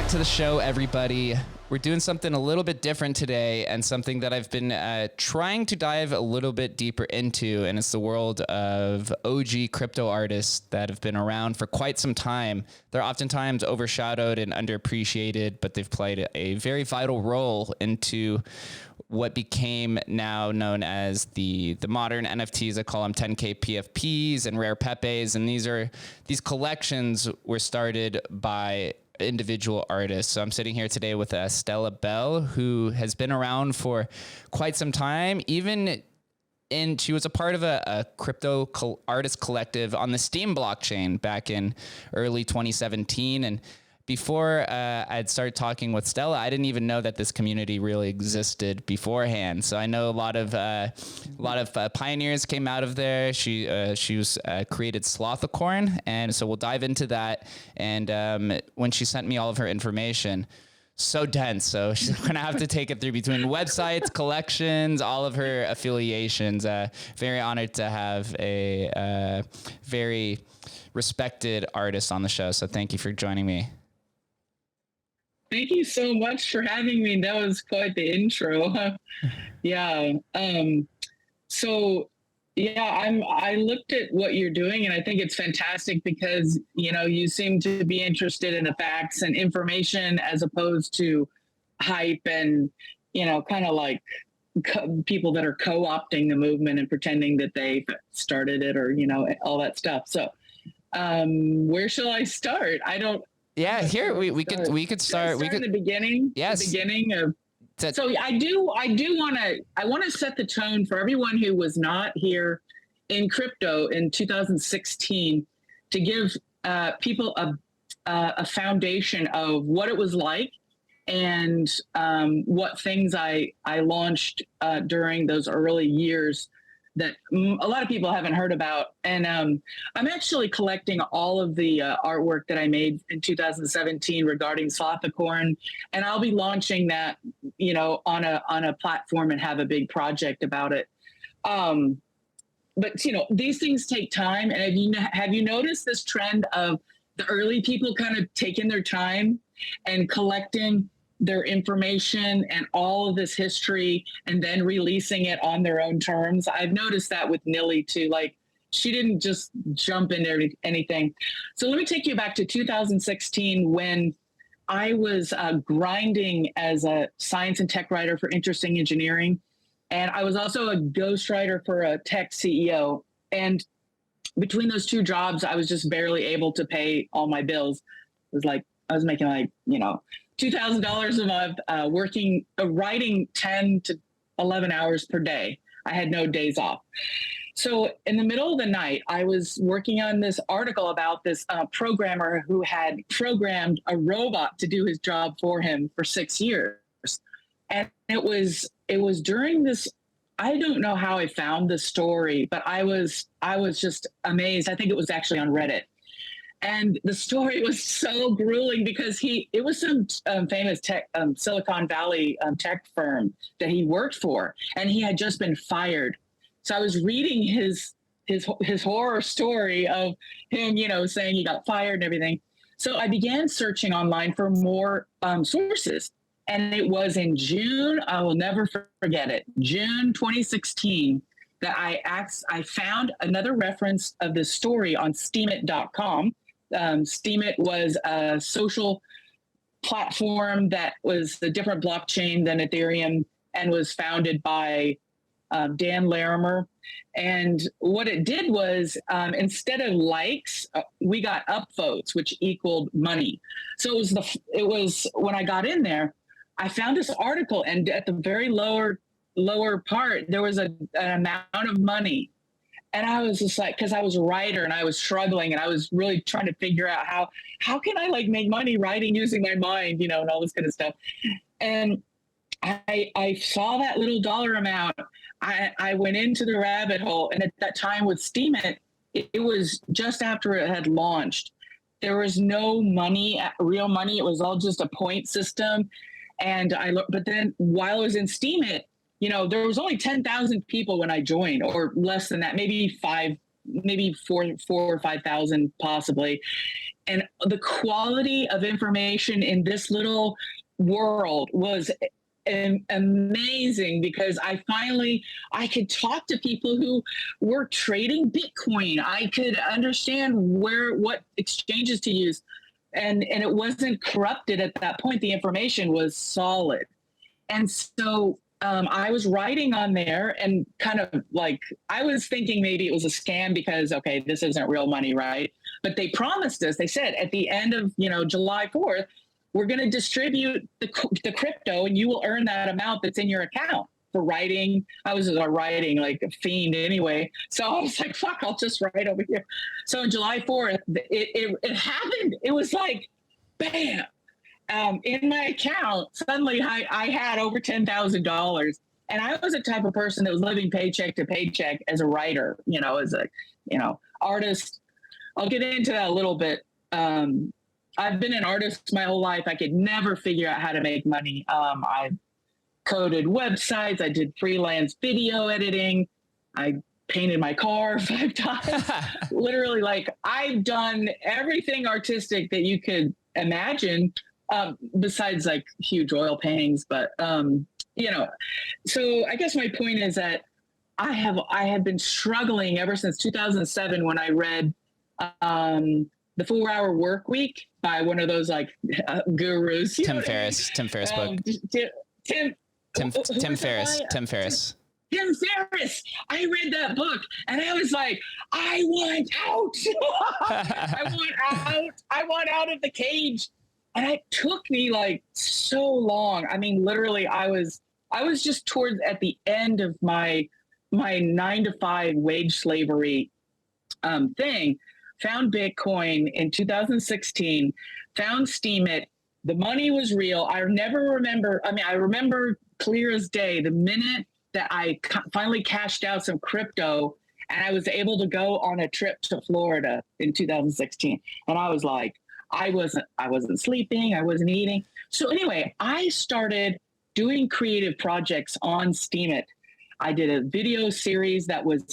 back to the show, everybody. We're doing something a little bit different today, and something that I've been trying to dive a little bit deeper into, and it's the world of OG crypto artists that have been around for quite some time. They're oftentimes overshadowed and underappreciated, but they've played a very vital role into what became now known as the modern NFTs. I call them 10K PFPs and rare Pepes, and these collections were started by individual artists. So I'm sitting here today with Stellabelle, who has been around for quite some time. She was a part of a crypto artist collective on the Steem Blockchain back in early 2017. And before I'd started talking with Stella, I didn't even know that this community really existed beforehand. So I know a lot of pioneers came out of there. She was created Slothicorn, and so we'll dive into that. And when she sent me all of her information, so dense. So she's gonna have to take it through between websites, collections, all of her affiliations. Very honored to have a very respected artist on the show. So thank you for joining me. Thank you so much for having me. That was quite the intro. Yeah. I looked at what you're doing, and I think it's fantastic because, you seem to be interested in the facts and information as opposed to hype and, kind of like people that are co-opting the movement and pretending that they started it or, all that stuff. So where shall I start? Yeah, here we could start. We could in the beginning. Yes. The beginning of. So I want to set the tone for everyone who was not here in crypto in 2016 to give people a foundation of what it was like and what things I launched during those early years that a lot of people haven't heard about. And I'm actually collecting all of the artwork that I made in 2017 regarding Slothicorn, and I'll be launching that, on a platform and have a big project about it. But these things take time. And have you noticed this trend of the early people kind of taking their time and collecting their information and all of this history and then releasing it on their own terms? I've noticed that with Nilly too. Like, she didn't just jump into anything. So let me take you back to 2016 when I was grinding as a science and tech writer for Interesting Engineering. And I was also a ghostwriter for a tech CEO. And between those two jobs, I was just barely able to pay all my bills. It was like, I was making like, $2,000 a month, writing 10 to 11 hours per day. I had no days off. So in the middle of the night, I was working on this article about this programmer who had programmed a robot to do his job for him for 6 years. And it was during this, I don't know how I found the story, but I was just amazed. I think it was actually on Reddit. And the story was so grueling because it was some famous tech, Silicon Valley tech firm that he worked for, and he had just been fired. So I was reading his horror story of him, saying he got fired and everything. So I began searching online for more sources. And it was in June, I will never forget it, June 2016, that I found another reference of this story on Steemit.com. Steemit was a social platform that was a different blockchain than Ethereum and was founded by Dan Larimer. And what it did was instead of likes, we got upvotes, which equaled money. So it was when I got in there, I found this article, and at the very lower part, there was an amount of money. And I was just like, because I was a writer and I was struggling and I was really trying to figure out how can I like make money writing using my mind, and all this kind of stuff. And I saw that little dollar amount. I went into the rabbit hole. And at that time with Steemit, it was just after it had launched. There was no money, real money. It was all just a point system. And but then while I was in Steemit, there was only 10,000 people when I joined, or less than that, maybe 4 or 5,000 possibly. And the quality of information in this little world was amazing, because I could talk to people who were trading Bitcoin. I could understand what exchanges to use. And it wasn't corrupted at that point. The information was solid. And so I was writing on there, and kind of like, I was thinking maybe it was a scam because, okay, this isn't real money, right? But they promised us, they said at the end of, July 4th, we're going to distribute the crypto, and you will earn that amount that's in your account for writing. I was writing like a fiend anyway. So I was like, fuck, I'll just write over here. So on July 4th, it happened. It was like, bam. In my account, suddenly I had over $10,000. And I was the type of person that was living paycheck to paycheck as a writer, as a, artist. I'll get into that a little bit. I've been an artist my whole life. I could never figure out how to make money. I coded websites. I did freelance video editing. I painted my car 5 times. Literally, like, I've done everything artistic that you could imagine, besides like huge oil paintings. But, so I guess my point is that I have been struggling ever since 2007 when I read The 4-Hour Work Week by one of those like gurus. Tim Ferriss book. Tim Ferriss. Tim Ferriss. I read that book and I was like, I want out. I want out of the cage. And it took me like so long. I mean, literally, I was just towards at the end of my 9-to-5 wage slavery thing. Found Bitcoin in 2016, found Steemit. The money was real. I remember clear as day the minute that I finally cashed out some crypto, and I was able to go on a trip to Florida in 2016. And I was like, I wasn't sleeping, I wasn't eating. So anyway, I started doing creative projects on Steemit. I did a video series that was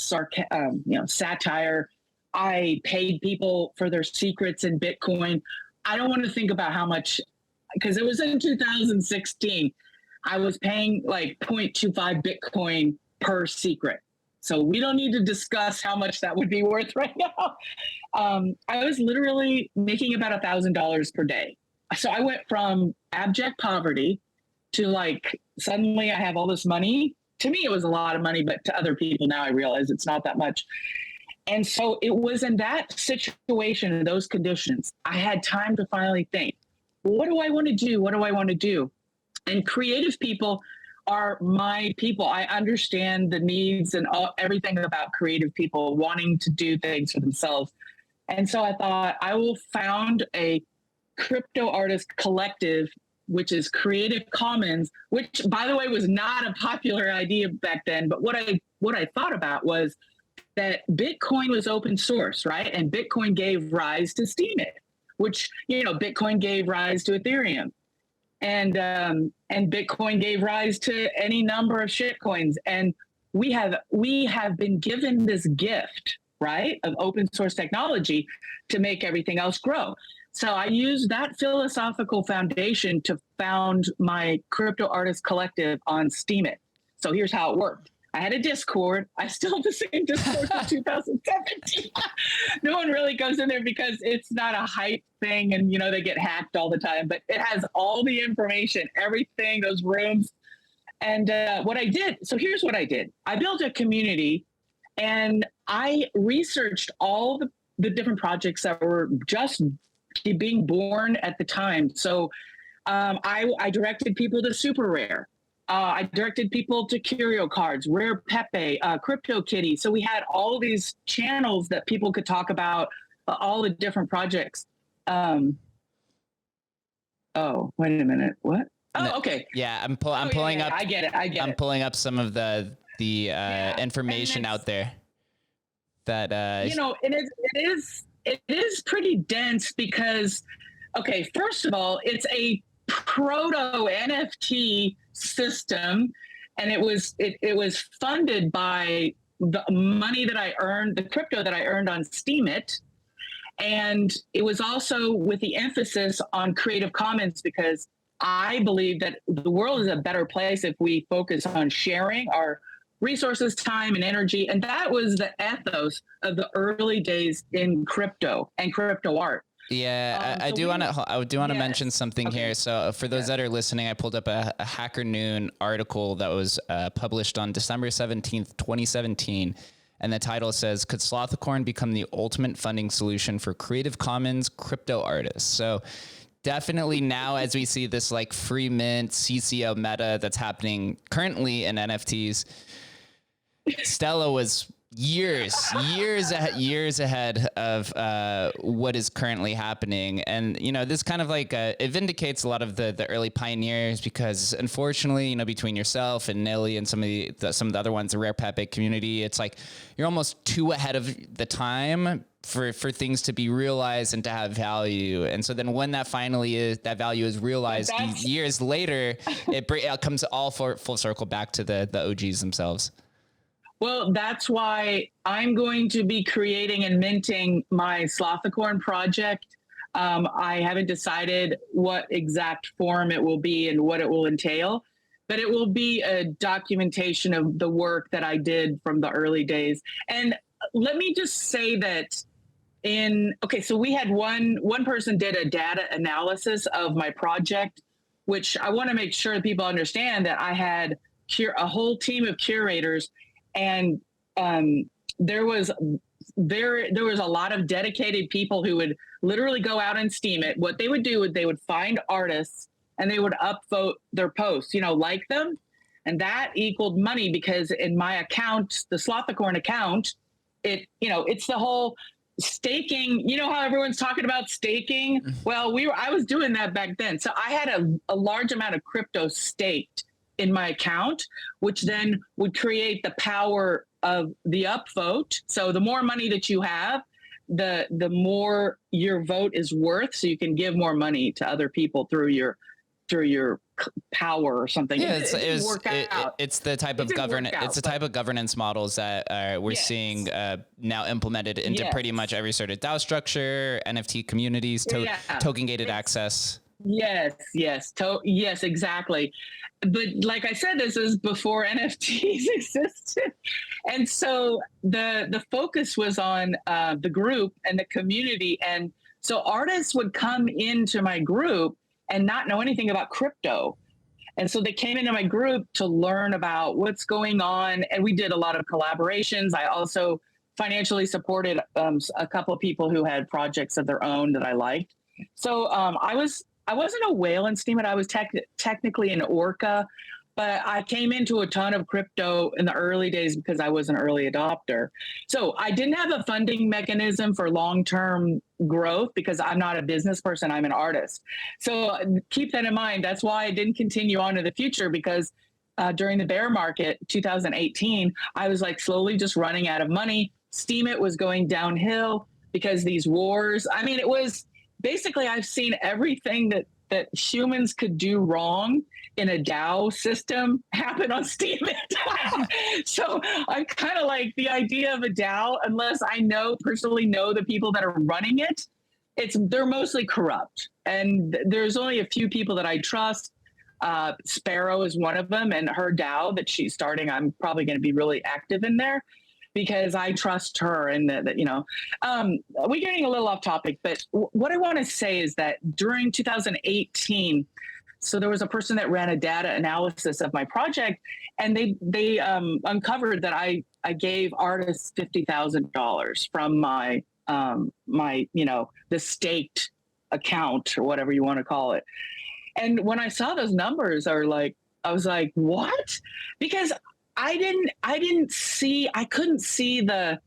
satire. I paid people for their secrets in Bitcoin. I don't want to think about how much, because it was in 2016. I was paying like 0.25 Bitcoin per secret. So we don't need to discuss how much that would be worth right now. I was literally making about $1,000 per day. So I went from abject poverty to like, suddenly I have all this money. To me, it was a lot of money, but to other people now I realize it's not that much. And so it was in that situation, in those conditions, I had time to finally think, what do I want to do? What do I want to do? And creative people are my people. I understand the needs and everything about creative people wanting to do things for themselves. And so I thought I will found a crypto artist collective, which is Creative Commons, which, by the way, was not a popular idea back then. But what I thought about was that Bitcoin was open source, right? And Bitcoin gave rise to Steemit, which, Bitcoin gave rise to Ethereum. And Bitcoin gave rise to any number of shitcoins. And we have been given this gift, right, of open source technology to make everything else grow. So I used that philosophical foundation to found my crypto artist collective on Steemit. So here's how it worked. I had a Discord. I still have the same Discord from 2017. No one really goes in there because it's not a hype thing, and they get hacked all the time. But it has all the information, everything, those rooms. And what I did, so here's what I did. I built a community, and I researched all the different projects that were just being born at the time. So I directed people to Super Rare. I directed people to Curio Cards, Rare Pepe, Crypto Kitty. So we had all these channels that people could talk about all the different projects. Oh, wait a minute. What? Oh, okay. Yeah, I'm pulling up. I get it. I'm pulling up some of the information out there. That it is pretty dense because, okay, first of all, it's a proto NFT system, and it was funded by the money that I earned, the crypto that I earned on Steemit, And it was also with the emphasis on Creative Commons, because I believe that the world is a better place if we focus on sharing our resources, time, and energy. And that was the ethos of the early days in crypto and crypto art. Yeah, I do want to mention something here. So for those that are listening, I pulled up a Hacker Noon article that was published on December 17th, 2017. And the title says, "Could Slothicorn become the ultimate funding solution for Creative Commons crypto artists?" So definitely now, as we see this like free mint CCO meta that's happening currently in NFTs, Stella was years ahead of what is currently happening. And, you know, this kind of like, it vindicates a lot of the early pioneers, because unfortunately, you know, between yourself and Nilly and some of the other ones, the Rare Pepe community, it's like you're almost too ahead of the time for things to be realized and to have value. And so then when that value is realized years later, it comes all full circle back to the OGs themselves. Well, that's why I'm going to be creating and minting my Slothicorn project. I haven't decided what exact form it will be and what it will entail, but it will be a documentation of the work that I did from the early days. And let me just say that so we had one person did a data analysis of my project, which I want to make sure that people understand that I had a whole team of curators. And there was a lot of dedicated people who would literally go out and Steemit. What they would do is they would find artists and they would upvote their posts, like them. And that equaled money, because in my account, the Slothicorn account, it's the whole staking. You know how everyone's talking about staking? Well, I was doing that back then. So I had a large amount of crypto staked in my account, which then would create the power of the upvote. So the more money that you have, the more your vote is worth. So you can give more money to other people through your power or something. Yeah, it's the type of governance. It's the type of governance models that we're seeing now implemented into pretty much every sort of DAO structure, NFT communities, token gated access. Yes, exactly. But like I said, this is before NFTs existed. And so the focus was on the group and the community. And so artists would come into my group and not know anything about crypto. And so they came into my group to learn about what's going on. And we did a lot of collaborations. I also financially supported a couple of people who had projects of their own that I liked. So I wasn't a whale in Steemit. I was technically an orca, but I came into a ton of crypto in the early days because I was an early adopter. So I didn't have a funding mechanism for long-term growth because I'm not a business person. I'm an artist. So keep that in mind. That's why I didn't continue on to the future, because during the bear market, 2018, I was like slowly just running out of money. Steemit was going downhill because these wars. I mean, it was basically, I've seen everything that humans could do wrong in a DAO system happen on Steemit. So I kind of like the idea of a DAO, unless I personally know the people that are running it. They're mostly corrupt, and there's only a few people that I trust. Sparrow is one of them, and her DAO that she's starting, I'm probably going to be really active in there, because I trust her. And we're getting a little off topic, but what I want to say is that during 2018, so there was a person that ran a data analysis of my project, and they uncovered that I gave artists $50,000 from my the staked account, or whatever you want to call it. And when I saw those numbers, I was like, what? Because I couldn't see the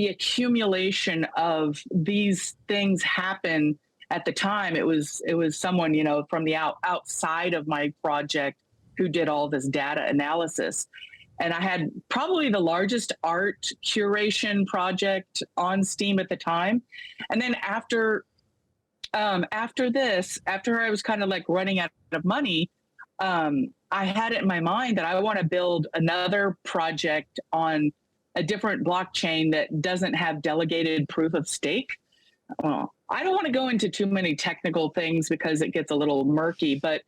accumulation of these things happen at the time. It was someone, from the outside of my project who did all this data analysis. And I had probably the largest art curation project on Steem at the time. And then after I was kind of like running out of money, I had it in my mind that I want to build another project on a different blockchain that doesn't have delegated proof of stake. well, I don't want to go into too many technical things because it gets a little murky, but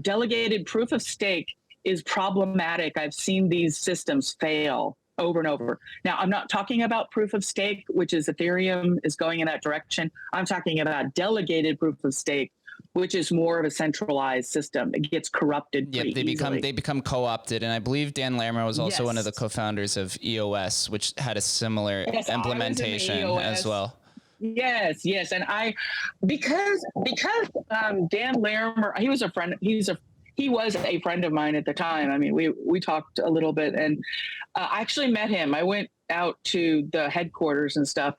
delegated proof of stake is problematic. I've seen these systems fail over and over. Now, I'm not talking about proof of stake, which is Ethereum is going in that direction. I'm talking about delegated proof of stake, which is more of a centralized system. It gets corrupted. Yep, they become co-opted, and I believe Dan Larimer was also one of the co-founders of EOS, which had a similar implementation as well. Yes, and because Dan Larimer, he was a friend. He was a friend of mine at the time. I mean, we talked a little bit, and I actually met him. I went out to the headquarters and stuff.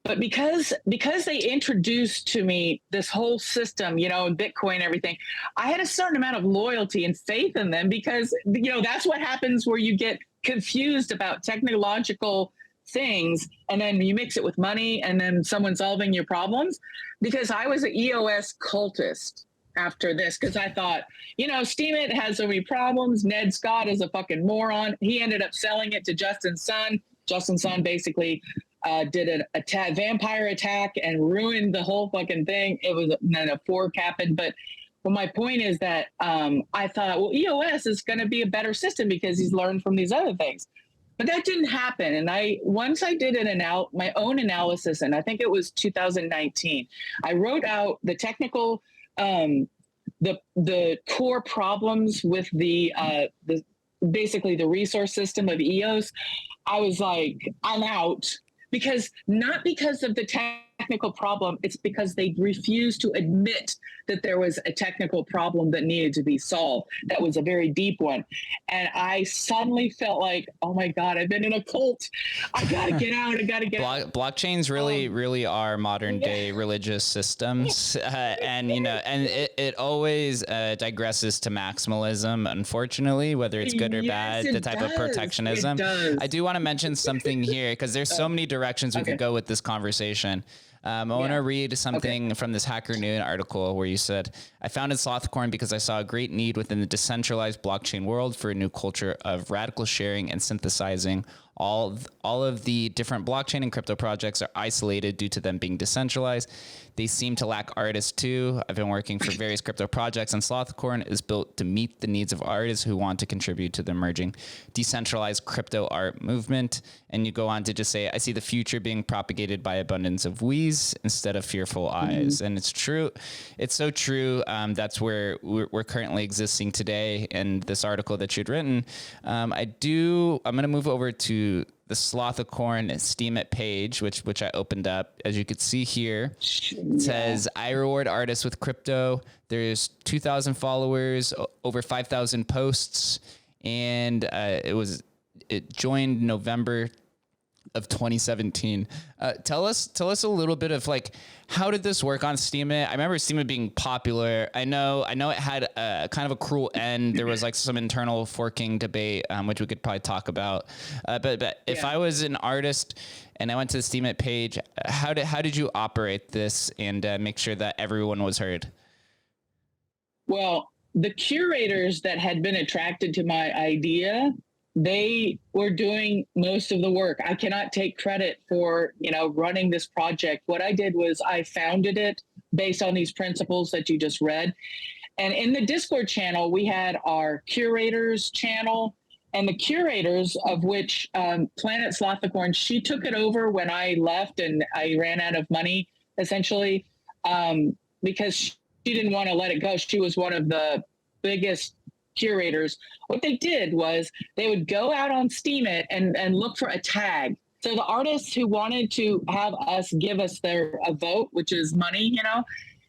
But because they introduced to me this whole system, and Bitcoin and everything, I had a certain amount of loyalty and faith in them because, that's what happens where you get confused about technological things and then you mix it with money and then someone's solving your problems. Because I was an EOS cultist after this because I thought, Steemit has so many problems. Ned Scott is a fucking moron. He ended up selling it to Justin Sun. Justin Sun basically did an vampire attack and ruined the whole fucking thing. It was then a fork happened. But my point is that I thought, well, EOS is going to be a better system because he's learned from these other things. But that didn't happen. And once I did my own analysis, and I think it was 2019, I wrote out the technical, the core problems with the basically the resource system of EOS. I was like, I'm out. Not because of the technical problem, it's because they refused to admit that there was a technical problem that needed to be solved. That was a very deep one. And I suddenly felt like, oh my God, I've been in a cult. I gotta get out. I gotta get out. Blockchains really are modern day religious systems. And it always digresses to maximalism, unfortunately, whether it's good or bad, the type of protectionism. I do want to mention something here because there's so many directions we could go with this conversation. I want to read something from this Hacker Noon article where you said, I founded Slothicorn because I saw a great need within the decentralized blockchain world for a new culture of radical sharing and synthesizing. All of the different blockchain and crypto projects are isolated due to them being decentralized. They seem to lack artists too. I've been working for various crypto projects, and Slothicorn is built to meet the needs of artists who want to contribute to the emerging decentralized crypto art movement. And you go on to just say, I see the future being propagated by abundance of we's instead of fearful eyes. And it's true. It's so true. That's where we're currently existing today. In this article that you'd written, I'm going to move over to the Slothicorn Steemit page, which I opened up. As you could see here, it says, I reward artists with crypto. There's 2,000 followers, over 5,000 posts, and it joined November of 2017. Tell us a little bit of how did this work on Steemit? I remember Steemit being popular. I know it had a kind of a cruel end. There was some internal forking debate, which we could probably talk about. But if I was an artist and I went to the Steemit page, how did you operate this and make sure that everyone was heard? Well, the curators that had been attracted to my idea, they were doing most of the work. I cannot take credit for, running this project. What I did was I founded it based on these principles that you just read. And in the Discord channel, we had our curators channel, and the curators of which Planet Slothicorn, she took it over when I left and I ran out of money, essentially, because she didn't want to let it go. She was one of the biggest curators. What they did was they would go out on Steemit and look for a tag. So the artists who wanted to have us give us a vote, which is money,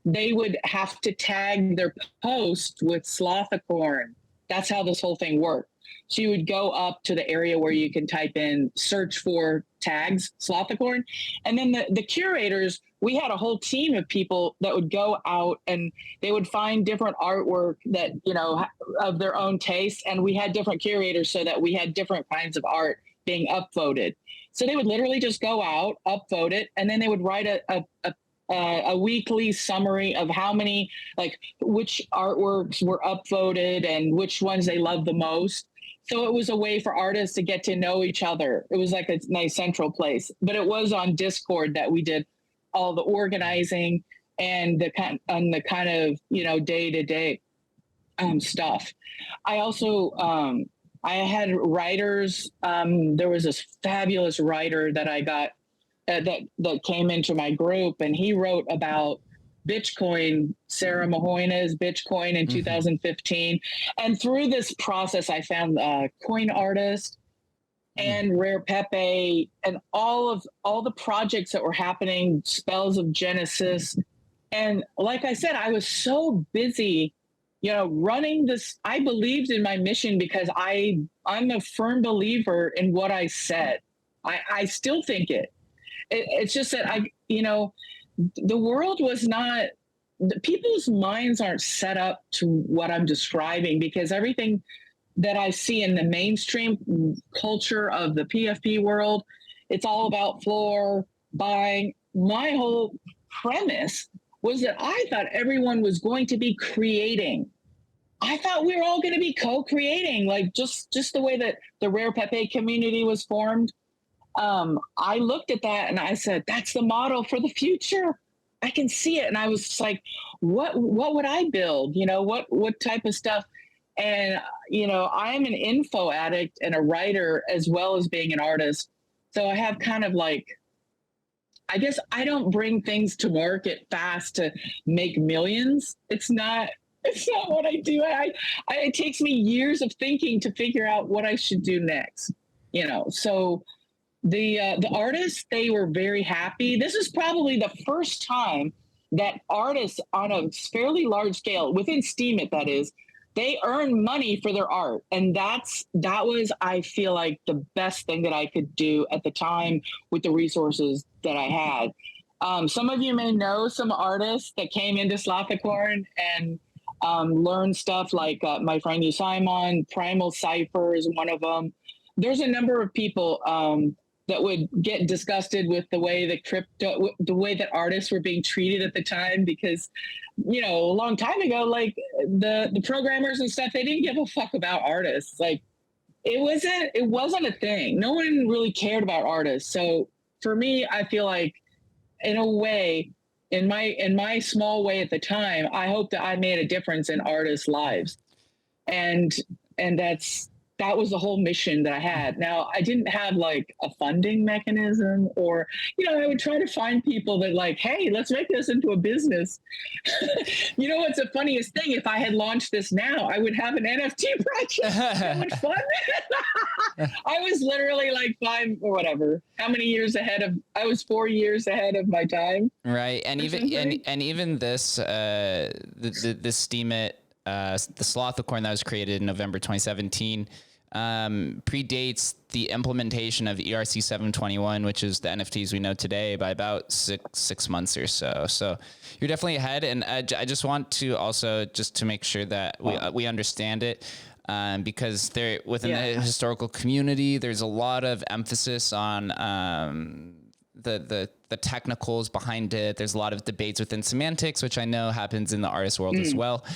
they would have to tag their post with Slothicorn. That's how this whole thing worked. So you would go up to the area where you can type in, search for tags, Slothicorn. And then the curators, we had a whole team of people that would go out and they would find different artwork that, of their own taste. And we had different curators so that we had different kinds of art being upvoted. So they would literally just go out, upvote it, and then they would write a weekly summary of how many, which artworks were upvoted and which ones they loved the most. So it was a way for artists to get to know each other. It was like a nice central place, but it was on Discord that we did all the organizing and the kind of, you know, day-to-day stuff. I also, I had writers. There was this fabulous writer that I got that came into my group, and he wrote about Bitcoin, Sarah Mahoina's Bitcoin in 2015. And through this process, I found Coin Artist and Rare Pepe and all the projects that were happening, Spells of Genesis. And like I said, I was so busy, you know, running this. I believed in my mission because I'm a firm believer in what I said. I still think it. It's just that the world was not, people's minds aren't set up to what I'm describing, because everything that I see in the mainstream culture of the PFP world, it's all about floor buying. My whole premise was that I thought everyone was going to be creating. I thought we were all going to be co-creating, like just the way that the Rare Pepe community was formed. I looked at that and I said, that's the model for the future. I can see it. And I was like, what would I build? You know, what type of stuff? And, you know, I'm an info addict and a writer as well as being an artist. So I have kind of like, I guess I don't bring things to market fast to make millions. It's not what I do. It takes me years of thinking to figure out what I should do next, you know? So the artists, they were very happy. This is probably the first time that artists on a fairly large scale, within Steemit, that is, they earn money for their art. And that was, I feel like, the best thing that I could do at the time with the resources that I had. Some of you may know some artists that came into Slothicorn and learned stuff, like my friend Simon, Primal Cypher is one of them. There's a number of people that would get disgusted with the way the way that artists were being treated at the time, because, you know, a long time ago, like the programmers and stuff, they didn't give a fuck about artists. Like it wasn't a thing. No one really cared about artists. So for me, I feel like, in a way, in my small way at the time, I hope that I made a difference in artists' lives. And that was the whole mission that I had. Now, I didn't have like a funding mechanism, or, you know, I would try to find people that like, hey, let's make this into a business. You know, what's the funniest thing? If I had launched this now, I would have an NFT project. How much fun. I was literally like 5 or whatever. How many years ahead I was 4 years ahead of my time. Right. And even this, the Steemit, the Slothicorn that was created in November 2017, predates the implementation of ERC 721, which is the NFTs we know today, by about six months or so. So you're definitely ahead. And I just want to also, just to make sure that we understand it, because there, within the historical community, there's a lot of emphasis on the technicals behind it. There's a lot of debates within semantics, which I know happens in the artist world as well.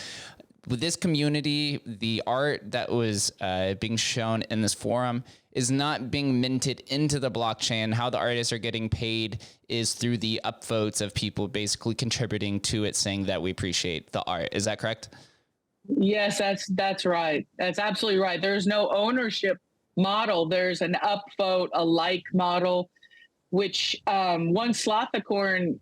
With this community, the art that was being shown in this forum is not being minted into the blockchain. How the artists are getting paid is through the upvotes of people basically contributing to it, saying that we appreciate the art. Is that correct? Yes, that's right. That's absolutely right. There's no ownership model. There's an upvote, a like model, which one Slothicorn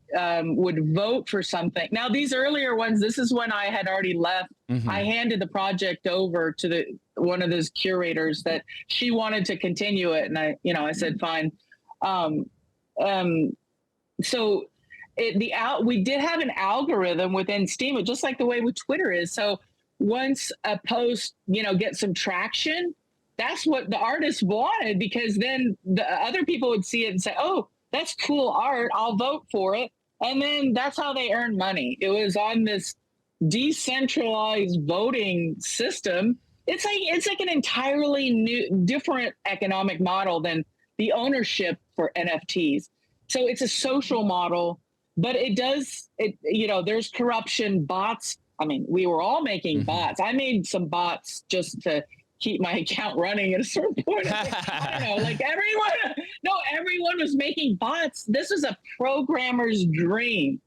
would vote for something. Now, these earlier ones, this is when I had already left. I handed the project over to one of those curators that she wanted to continue it. And I said, fine. So we did have an algorithm within Steemit, just like the way with Twitter is. So once a post, gets some traction, that's what the artists wanted, because then the other people would see it and say, oh, that's cool art, I'll vote for it. And then that's how they earn money. It was on this decentralized voting system. It's like an entirely different economic model than the ownership for NFTs. So it's a social model, but there's corruption, bots. I mean, we were all making bots. I made some bots just to keep my account running at a certain point. I don't know, like everyone was making bots. This was a programmer's dream.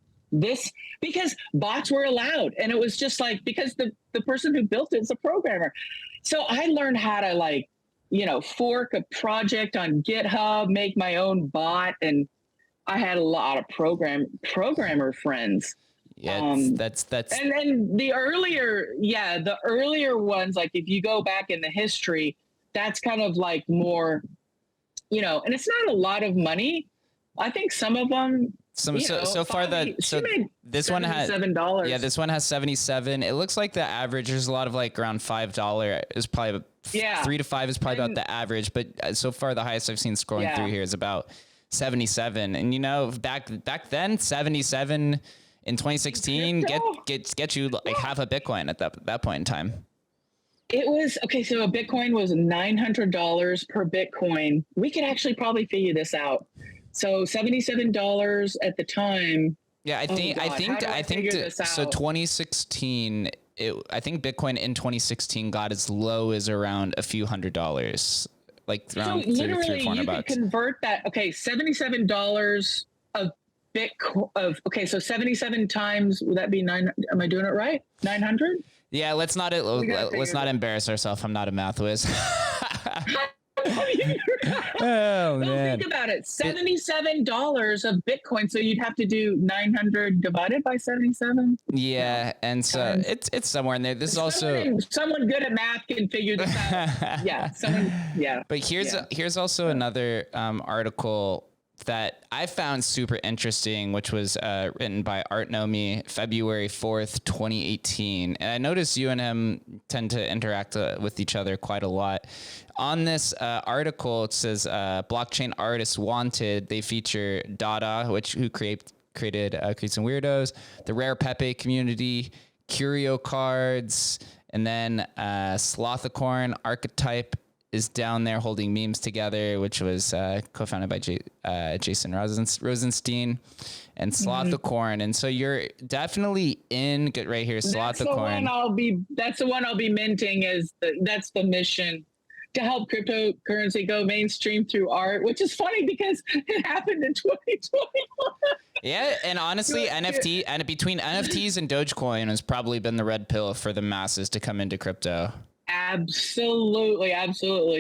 Because bots were allowed, and it was just like, because the person who built it is a programmer. So I learned how to, like, fork a project on GitHub, make my own bot, and I had a lot of programmer friends. Yeah, that's and then the earlier ones, like if you go back in the history, that's kind of like more, and it's not a lot of money. I think some of them. This one has $77. Yeah, this one has 77. It looks like the average. There's a lot of like around $5 is probably 3 to 5 is probably about the average. But so far, the highest I've seen scrolling through here is about 77. And back then, 77 in 2016 get you like half a Bitcoin at that point in time. It was okay. So a Bitcoin was $900 per Bitcoin. We could actually probably figure this out. So $77 at the time. Yeah, I think so 2016, I think Bitcoin in 2016 got as low as around a few $100s, like around so literally $300 you could convert that. Okay, $77 of Bitcoin so 77 times, would that be 9? Am I doing it right? 900? Yeah, let's not embarrass ourselves. I'm not a math whiz. Oh, man. Think about it. $77 of Bitcoin. So you'd have to do 900 divided by 77. Yeah. And so it's somewhere in there. This is also someone good at math can figure this out. Yeah. But here's also another article that I found super interesting, which was written by Artnomi, February 4th, 2018. And I noticed you and him tend to interact with each other quite a lot. On this article, it says blockchain artists wanted. They feature Dada, who created Creates and Weirdos, the Rare Pepe community, Curio cards, and then Slothicorn Archetype is down there holding memes together, which was co-founded by Jason Rosenstein and Slothicorn. And so you're definitely in. Get right here, Slothicorn. That's the one I'll be minting. That's the mission, to help cryptocurrency go mainstream through art, which is funny because it happened in 2020. Yeah, and honestly, NFT and between NFTs and Dogecoin has probably been the red pill for the masses to come into crypto. Absolutely.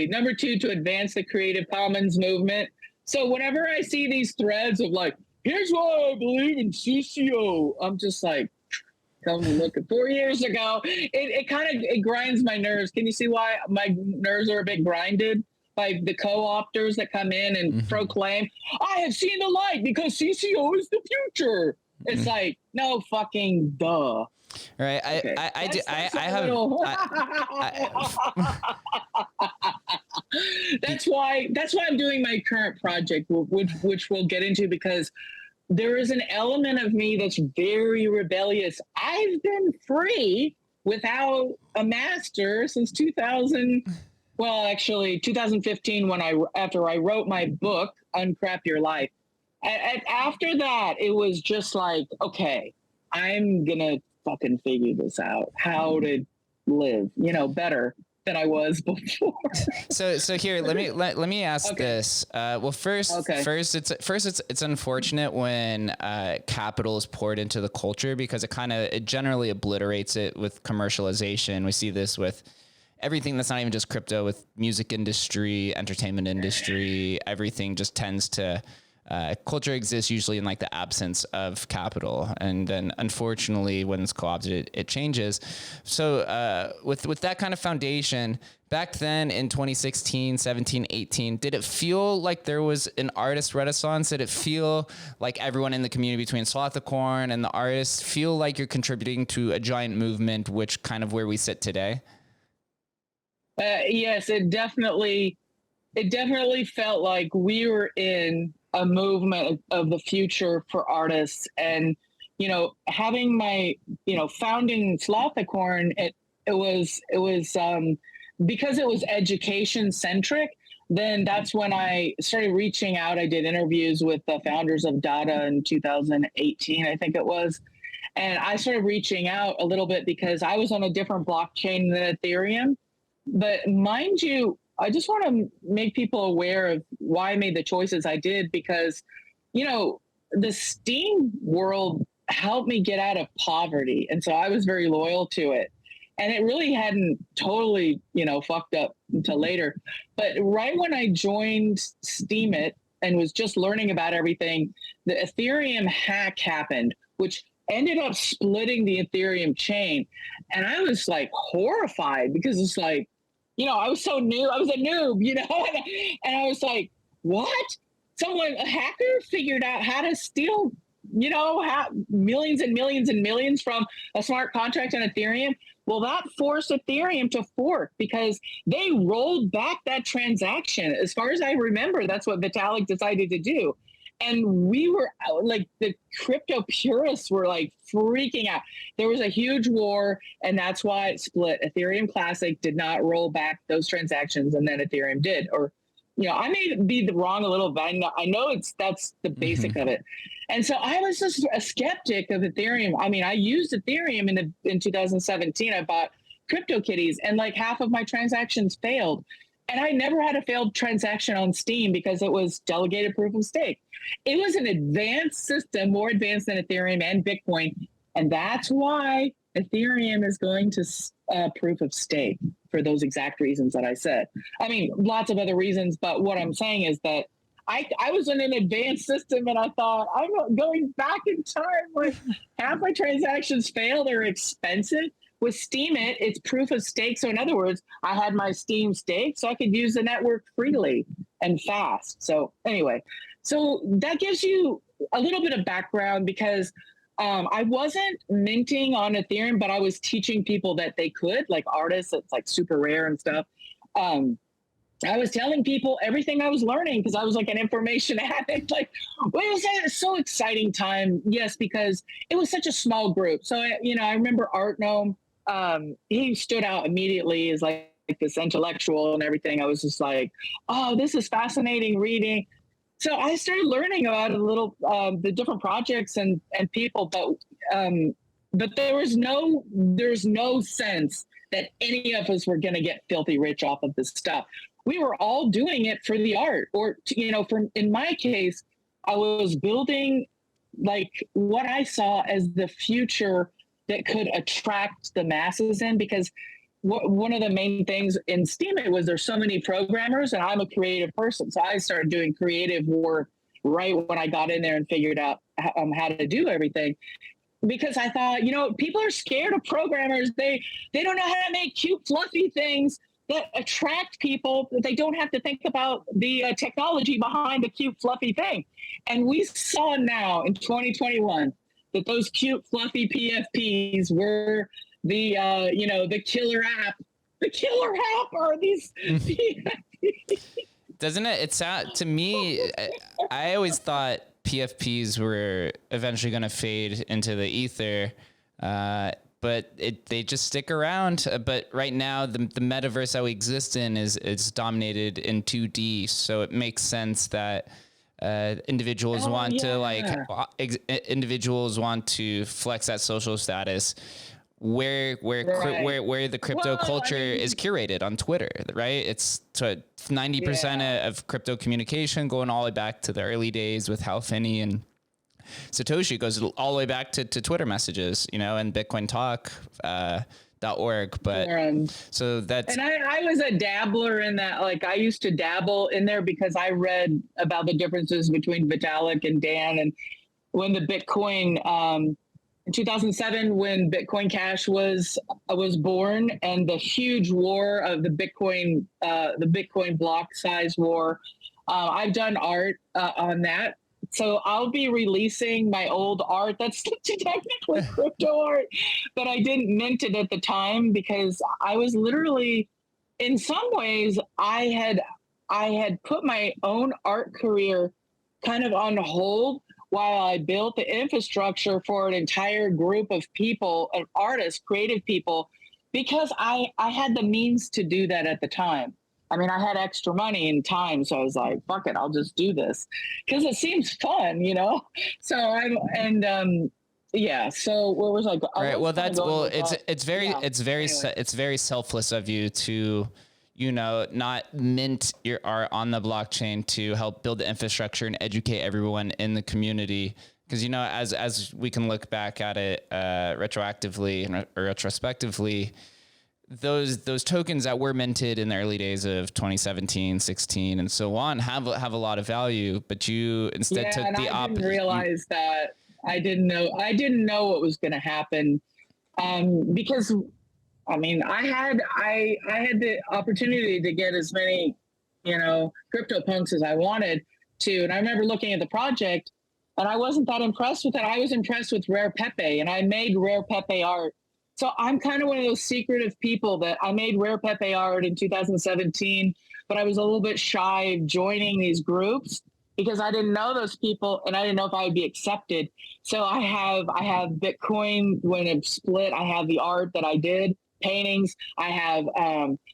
Number 2, to advance the Creative Commons movement. So whenever I see these threads of like, here's why I believe in CCO, I'm just like, come look at 4 years ago. It kind of grinds my nerves. Can you see why my nerves are a bit grinded by the co-opters that come in and proclaim, I have seen the light because CCO is the future. It's like, no fucking duh. Right. That's why I'm doing my current project, which we'll get into, because there is an element of me that's very rebellious. I've been free without a master since 2015, after I wrote my book, Uncrap Your Life. After that, it was just like, okay, I'm gonna fucking figure this out, how to live, better than I was before. So here, let me ask this. Well, first, it's unfortunate when capital is poured into the culture, because it generally obliterates it with commercialization. We see this with everything that's not even just crypto, with music industry, entertainment industry. Everything just tends to culture exists usually in like the absence of capital, and then unfortunately when it's co-opted, it changes. So with that kind of foundation, back then in 2016, 17, 18, did it feel like there was an artist renaissance? Did it feel like everyone in the community between Slothicorn and the artists feel like you're contributing to a giant movement, which kind of where we sit today? Yes, it definitely felt like we were in a movement of the future for artists. And, having my, founding Slothicorn, it was because it was education centric. Then that's when I started reaching out. I did interviews with the founders of Dada in 2018, I think it was. And I started reaching out a little bit because I was on a different blockchain than Ethereum. But mind you, I just want to make people aware of why I made the choices I did, because, you know, the Steem world helped me get out of poverty. And so I was very loyal to it. And it really hadn't totally, you know, fucked up until later. But right when I joined Steemit and was just learning about everything, the Ethereum hack happened, which ended up splitting the Ethereum chain. And I was like horrified, because it's like, you know, I was so new. I was a noob, you know, and I was like, what? A hacker figured out how to steal, you know, millions and millions and millions from a smart contract on Ethereum. Well, that forced Ethereum to fork, because they rolled back that transaction. As far as I remember, that's what Vitalik decided to do. And we were like, the crypto purists were like freaking out. There was a huge war, and that's why it split. Ethereum Classic did not roll back those transactions, and then Ethereum did. Or, you know, I may be wrong a little, but I know that's the basic of it. And so I was just a skeptic of Ethereum. I mean, I used Ethereum in 2017. I bought CryptoKitties, and like half of my transactions failed. And I never had a failed transaction on Steem, because it was delegated proof of stake. It was an advanced system, more advanced than Ethereum and Bitcoin. And that's why Ethereum is going to proof of stake, for those exact reasons that I said. I mean, lots of other reasons, but what I'm saying is that I was in an advanced system, and I thought, I'm going back in time. Like, half my transactions fail, they're expensive. With Steemit, it's proof of stake. So in other words, I had my Steem stake, so I could use the network freely and fast. So anyway, so that gives you a little bit of background, because I wasn't minting on Ethereum, but I was teaching people that they could, like artists. It's like super rare and stuff. I was telling people everything I was learning, because I was like an information addict. Like, well, it was a so exciting time. Yes, because it was such a small group. So, you know, I remember Art Gnome. He stood out immediately as like this intellectual and everything. I was just like, oh, this is fascinating reading. So I started learning about a little the different projects and people, but there's no sense that any of us were going to get filthy rich off of this stuff. We were all doing it for the art, or, you know, in my case, I was building like what I saw as the future that could attract the masses in, because one of the main things in Steemit was there's so many programmers, and I'm a creative person. So I started doing creative work right when I got in there and figured out how to do everything. Because I thought, you know, people are scared of programmers. They don't know how to make cute, fluffy things that attract people. They don't have to think about the technology behind the cute, fluffy thing. And we saw now in 2021 that those cute, fluffy PFPs were the killer app. The killer app are these PFPs. Doesn't it? It's to me, I always thought PFPs were eventually going to fade into the ether, but they just stick around. But right now, the metaverse that we exist in is dominated in 2D, so it makes sense that individuals want to flex that social status where the crypto culture is curated on Twitter, right? It's 90% of crypto communication going all the way back to the early days with Hal Finney and Satoshi goes all the way back to Twitter messages, you know, and Bitcoin Talk. .org, but so that's, and I was a dabbler in that. Like, I used to dabble in there because I read about the differences between Vitalik and Dan, and when the Bitcoin in 2007, when Bitcoin Cash was born, and the huge war of the Bitcoin block size war. I've done art on that. So I'll be releasing my old art. That's technically crypto art, but I didn't mint it at the time because I was literally, in some ways, I had put my own art career kind of on hold while I built the infrastructure for an entire group of people, of artists, creative people, because I had the means to do that at the time. I mean, I had extra money and time, so I was like, fuck it, I'll just do this because it seems fun, you know? So yeah. So where was I? Right. Well, that's well. It's very yeah. Anyway. it's very selfless of you to, not mint your art on the blockchain to help build the infrastructure and educate everyone in the community. Because as we can look back at it retroactively and retrospectively, those tokens that were minted in the early days of 2017, 16, and so on have a lot of value. But you instead took the opposite. I didn't realize that. I didn't know what was going to happen, because I mean, I had the opportunity to get as many, CryptoPunks as I wanted to, and I remember looking at the project, and I wasn't that impressed with it. I was impressed with Rare Pepe, and I made Rare Pepe art. So I'm kind of one of those secretive people that I made Rare Pepe art in 2017, but I was a little bit shy of joining these groups because I didn't know those people and I didn't know if I would be accepted. So I have Bitcoin when it split. I have the art that I did, paintings. I have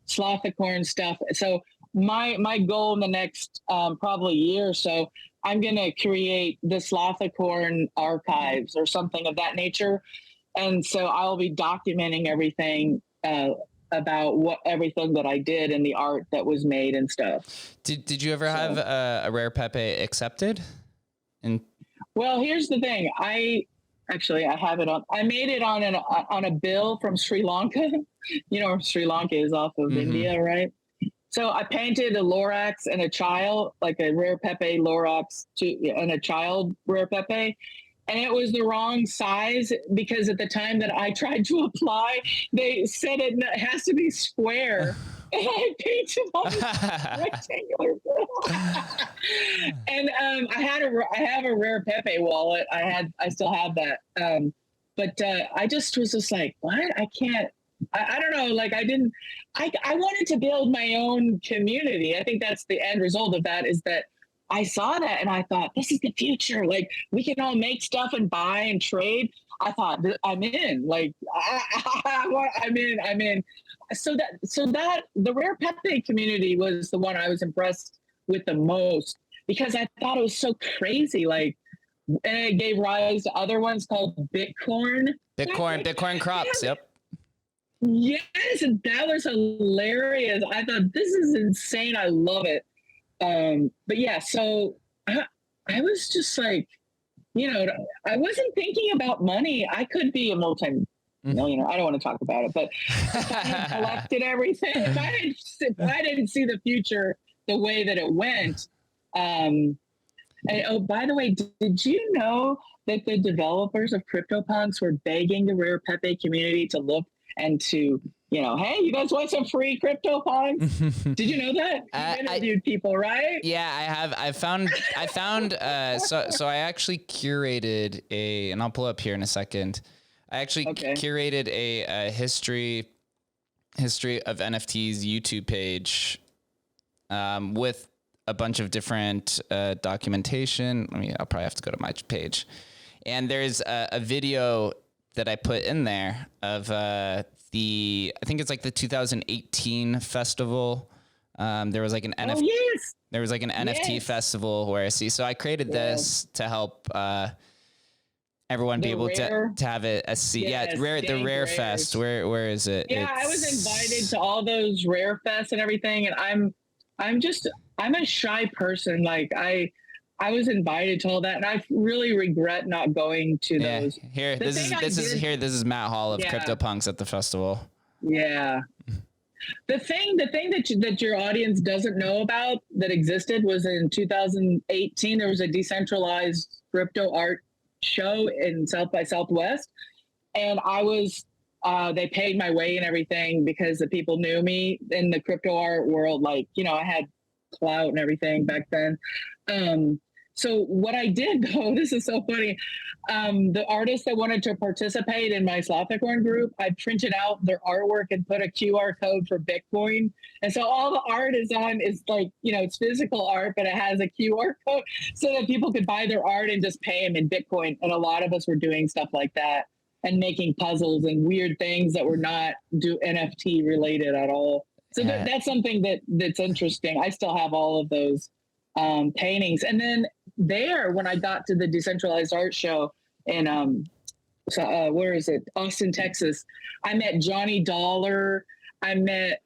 Slothicorn stuff. So my goal in the next probably year or so, I'm going to create the Slothicorn archives or something of that nature. And so I'll be documenting everything about everything that I did and the art that was made and stuff. Did you ever have a Rare Pepe accepted? Well, here's the thing. I have it on. I made it on a bill from Sri Lanka. Sri Lanka is off of India, right? So I painted a Lorax and a child, like a Rare Pepe Lorax and a child Rare Pepe. And it was the wrong size because at the time that I tried to apply, they said it has to be square. And I painted on this rectangular bill. And I have a Rare Pepe wallet. I still have that. But I just was just like, what? I can't. I don't know. Like I wanted to build my own community. I think that's the end result of that is that I saw that and I thought, this is the future. Like we can all make stuff and buy and trade. I thought I'm in. Like I'm in. So that the Rare Pepe community was the one I was impressed with the most because I thought it was so crazy. Like, and it gave rise to other ones called Bitcoin crops. Yep. Yes, and that was hilarious. I thought this is insane. I love it. But yeah, so I was just like, I wasn't thinking about money. I could be a multi-millionaire. I don't want to talk about it, but if I had collected everything, if I didn't see the future the way that it went. And oh, by the way, did you know that the developers of CryptoPunks were begging the Rare Pepe community to look and to, hey, you guys want some free CryptoPunks? Did you know that? You interviewed people, right? Yeah, I have. I found. So I actually curated and I'll pull up here in a second. I actually curated a history of NFTs YouTube page, with a bunch of different documentation. I'll probably have to go to my page, and there's a video that I put in there of I think it's like the 2018 festival. There was like an NFT festival where so I created this to help everyone be able to have it a see. Yes, the Rare Fest. Where is it? Yeah, I was invited to all those Rare Fests and everything, and I'm a shy person. Like I was invited to all that, and I really regret not going to those. Here, this is Matt Hall of CryptoPunks at the festival. Yeah. The thing that your audience doesn't know about that existed was in 2018, there was a decentralized crypto art show in South by Southwest. And I was, they paid my way and everything because the people knew me in the crypto art world. Like, I had clout and everything back then. So what I did though, this is so funny. The artists that wanted to participate in my Slothicorn group, I printed out their artwork and put a QR code for Bitcoin. And so all the art is like, it's physical art, but it has a QR code so that people could buy their art and just pay them in Bitcoin. And a lot of us were doing stuff like that and making puzzles and weird things that were not NFT related at all. So that's something that's interesting. I still have all of those paintings. And then when I got to the decentralized art show in where is it? Austin, Texas. I met Johnny Dollar. I met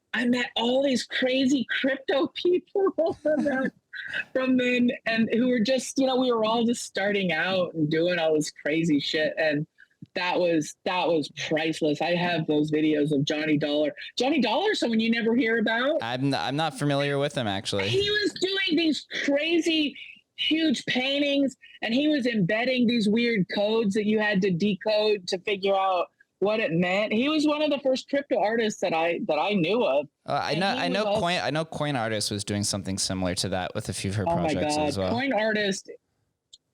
all these crazy crypto people from then, and who were just, we were all just starting out and doing all this crazy shit. And that was priceless. I have those videos of Johnny Dollar. Johnny Dollar, someone you never hear about. I'm not familiar with him, actually. He was doing these crazy huge paintings, and he was embedding these weird codes that you had to decode to figure out what it meant. He was one of the first crypto artists that I knew of. I know Coin Artist was doing something similar to that with a few of her projects as well. Coin Artist,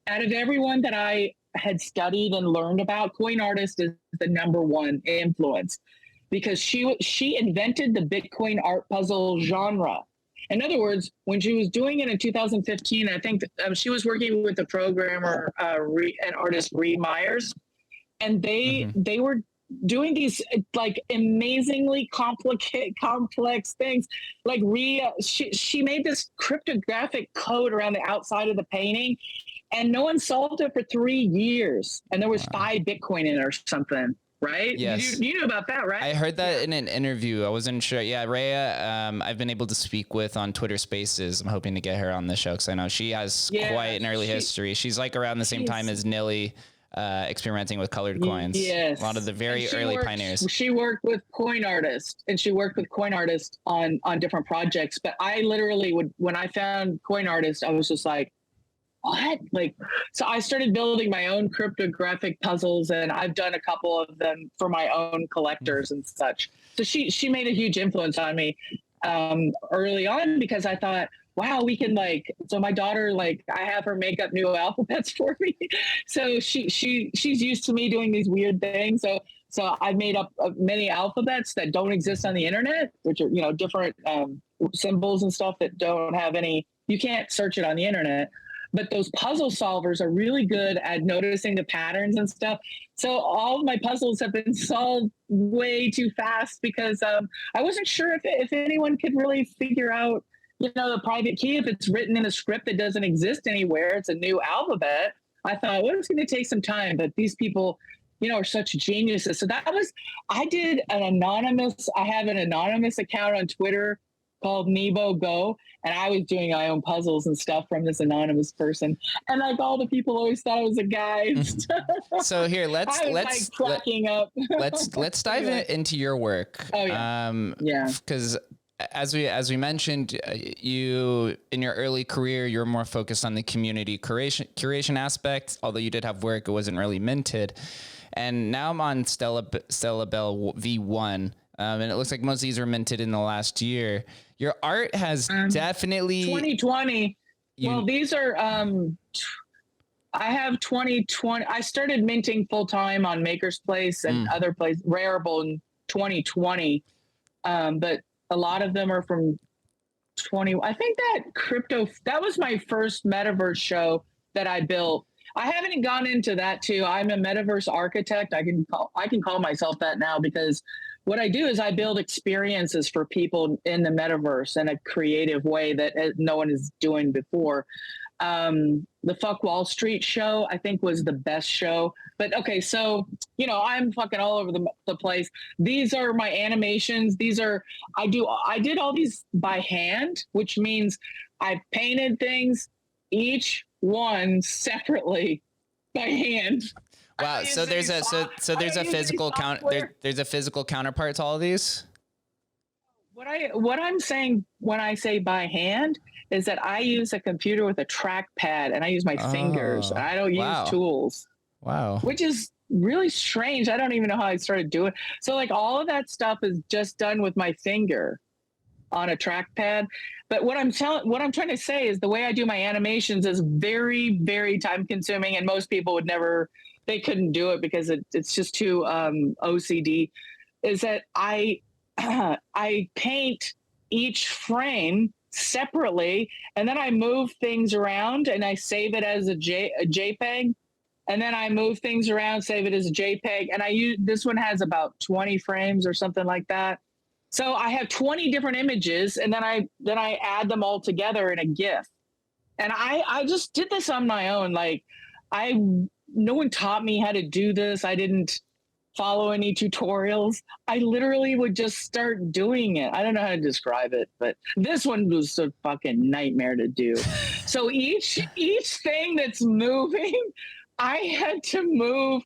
out of everyone that I had studied and learned about, Coin Artist is the number one influence, because she invented the Bitcoin art puzzle genre. In other words, when she was doing it in 2015, I think she was working with the programmer and artist Reed Myers, and they were doing these like amazingly complex things. Like she made this cryptographic code around the outside of the painting, and no one solved it for 3 years. And there was 5 Bitcoin in it or something. Right? Yes. You knew about that, right? I heard that in an interview. I wasn't sure. Yeah, Rhea, I've been able to speak with on Twitter Spaces. I'm hoping to get her on the show because I know she has quite an early history. She's like around the same time as Nilly, experimenting with colored coins. Yes. A lot of the very early pioneers. She worked with Coin Artist, and she worked with Coin Artist on different projects. But I literally when I found Coin Artist, I was just like, what? So I started building my own cryptographic puzzles, and I've done a couple of them for my own collectors and such. So she made a huge influence on me early on, because I thought, wow, we can so my daughter, I have her make up new alphabets for me. So she's used to me doing these weird things. So I made up many alphabets that don't exist on the internet, which are, different symbols and stuff that don't have you can't search it on the internet. But those puzzle solvers are really good at noticing the patterns and stuff. So all of my puzzles have been solved way too fast, because I wasn't sure if anyone could really figure out, the private key, if it's written in a script that doesn't exist anywhere. It's a new alphabet. I thought, well, it's going to take some time. But these people, are such geniuses. So I have an anonymous account on Twitter called Nebo Go, and I was doing my own puzzles and stuff from this anonymous person, and all the people always thought I was a guy and stuff. So here, let's cracking up. let's dive into your work. Oh yeah, because as we mentioned, you in your early career, you were more focused on the community curation aspect. Although you did have work, it wasn't really minted. And now I'm on Stellabelle V1. And it looks like most of these are minted in the last year. Your art has definitely 2020. These are I have 2020. I started minting full time on Maker's Place and other places, Rarible in 2020. But a lot of them are from 20. I think that was my first metaverse show that I built. I haven't gone into that too. I'm a metaverse architect. I can call myself that now, because what I do is I build experiences for people in the metaverse in a creative way that no one is doing before. The Fuck Wall Street show, I think, was the best show. But okay, so, I'm fucking all over the place. These are my animations. I did all these by hand, which means I painted things, each one separately by hand. Wow. So there's a physical there's a physical counterpart to all of these. What I'm saying when I say by hand is that I use a computer with a trackpad, and I use my fingers. And I don't use tools. Wow. Which is really strange. I don't even know how I started doing it. So all of that stuff is just done with my finger on a trackpad. But what I'm trying to say is the way I do my animations is very, very time consuming, and most people they couldn't do it because it's just too OCD. Is that I paint each frame separately, and then I move things around, and I save it as a JPEG, and then I move things around, save it as a JPEG, and this one has about 20 frames or something like that. So I have 20 different images, and then I add them all together in a GIF. And I just did this on my own. no one taught me how to do this. I didn't follow any tutorials. I literally would just start doing it. I don't know how to describe it, but this one was a fucking nightmare to do. So each thing that's moving, I had to move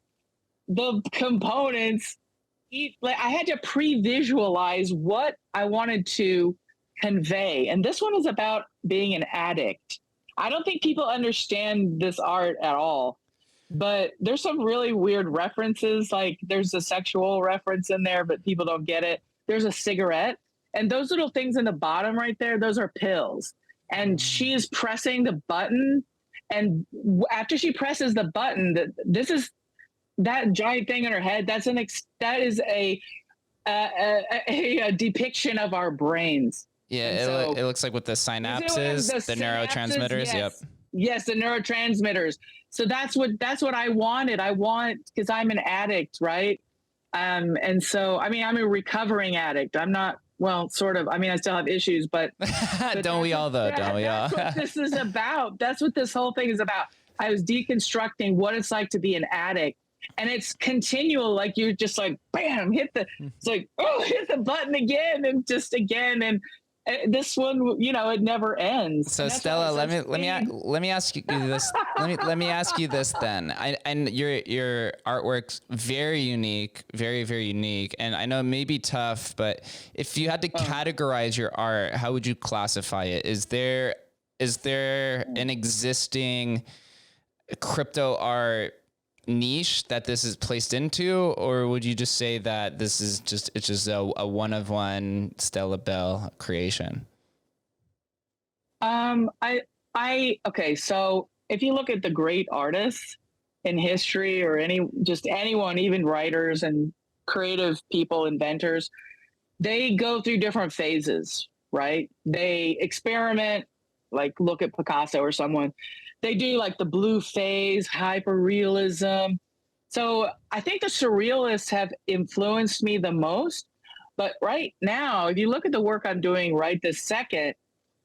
the components. Like I had to pre-visualize what I wanted to convey. And this one is about being an addict. I don't think people understand this art at all, but there's some really weird references. Like there's a sexual reference in there, but people don't get it. There's a cigarette, and those little things in the bottom right there, those are pills. And she's pressing the button. And after she presses the button, this is that giant thing in her head. That is a depiction of our brains. Yeah, it looks like with the synapses, the neurotransmitters. Yes. Yep. Yes, the neurotransmitters. So that's what I wanted. I want, because I'm an addict, right? And so I mean, I'm a recovering addict. I'm not, well, sort of. I mean, I still have issues, but don't we all though? Don't we all? That's what this is about. That's what this whole thing is about. I was deconstructing what it's like to be an addict. And it's continual, like you're just like, bam, it's like, oh, hit the button again and just again. And this one, you know, it never ends. So Stella, let me ask you this. let me ask you this then. And your artwork's very unique, very, very unique. And I know it may be tough, but if you had to categorize your art, how would you classify it? Is there an existing crypto art niche that this is placed into, or would you just say that this is just a one of one Stellabelle creation? Okay, so if you look at the great artists in history, or anyone, even writers and creative people, inventors, they go through different phases, right? They experiment, like look at Picasso or someone. They do like the blue phase, hyper-realism. So I think the surrealists have influenced me the most. But right now, if you look at the work I'm doing right this second,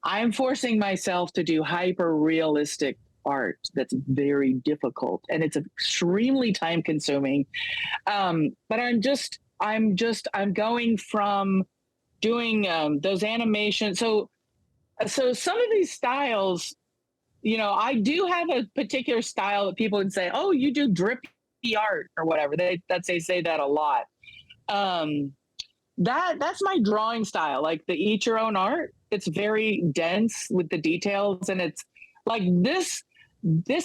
I'm forcing myself to do hyper-realistic art that's very difficult, and it's extremely time-consuming. But I'm going from doing those animations. So some of these styles, you know, I do have a particular style that people would say, oh, you do drippy art or whatever. They say that a lot. That's my drawing style, like the eat your own art. It's very dense with the details. And it's like this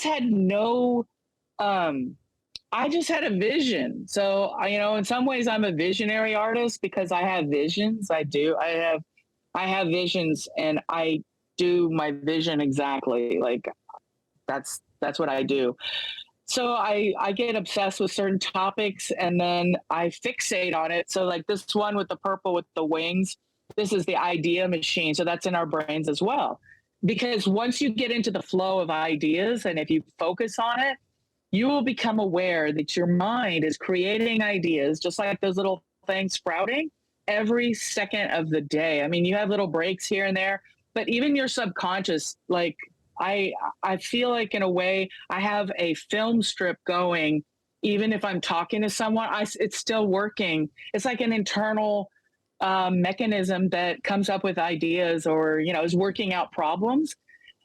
had no, I just had a vision. So in some ways I'm a visionary artist because I have visions. I have visions, and I do my vision exactly. Like that's what I do. So I get obsessed with certain topics, and then I fixate on it. So like this one with the purple with the wings, this is the idea machine. So that's in our brains as well. Because once you get into the flow of ideas, and if you focus on it, you will become aware that your mind is creating ideas, just like those little things sprouting every second of the day. I mean, you have little breaks here and there, but even your subconscious, like I feel like in a way I have a film strip going. Even if I'm talking to someone, it's still working. It's like an internal mechanism that comes up with ideas, or, is working out problems.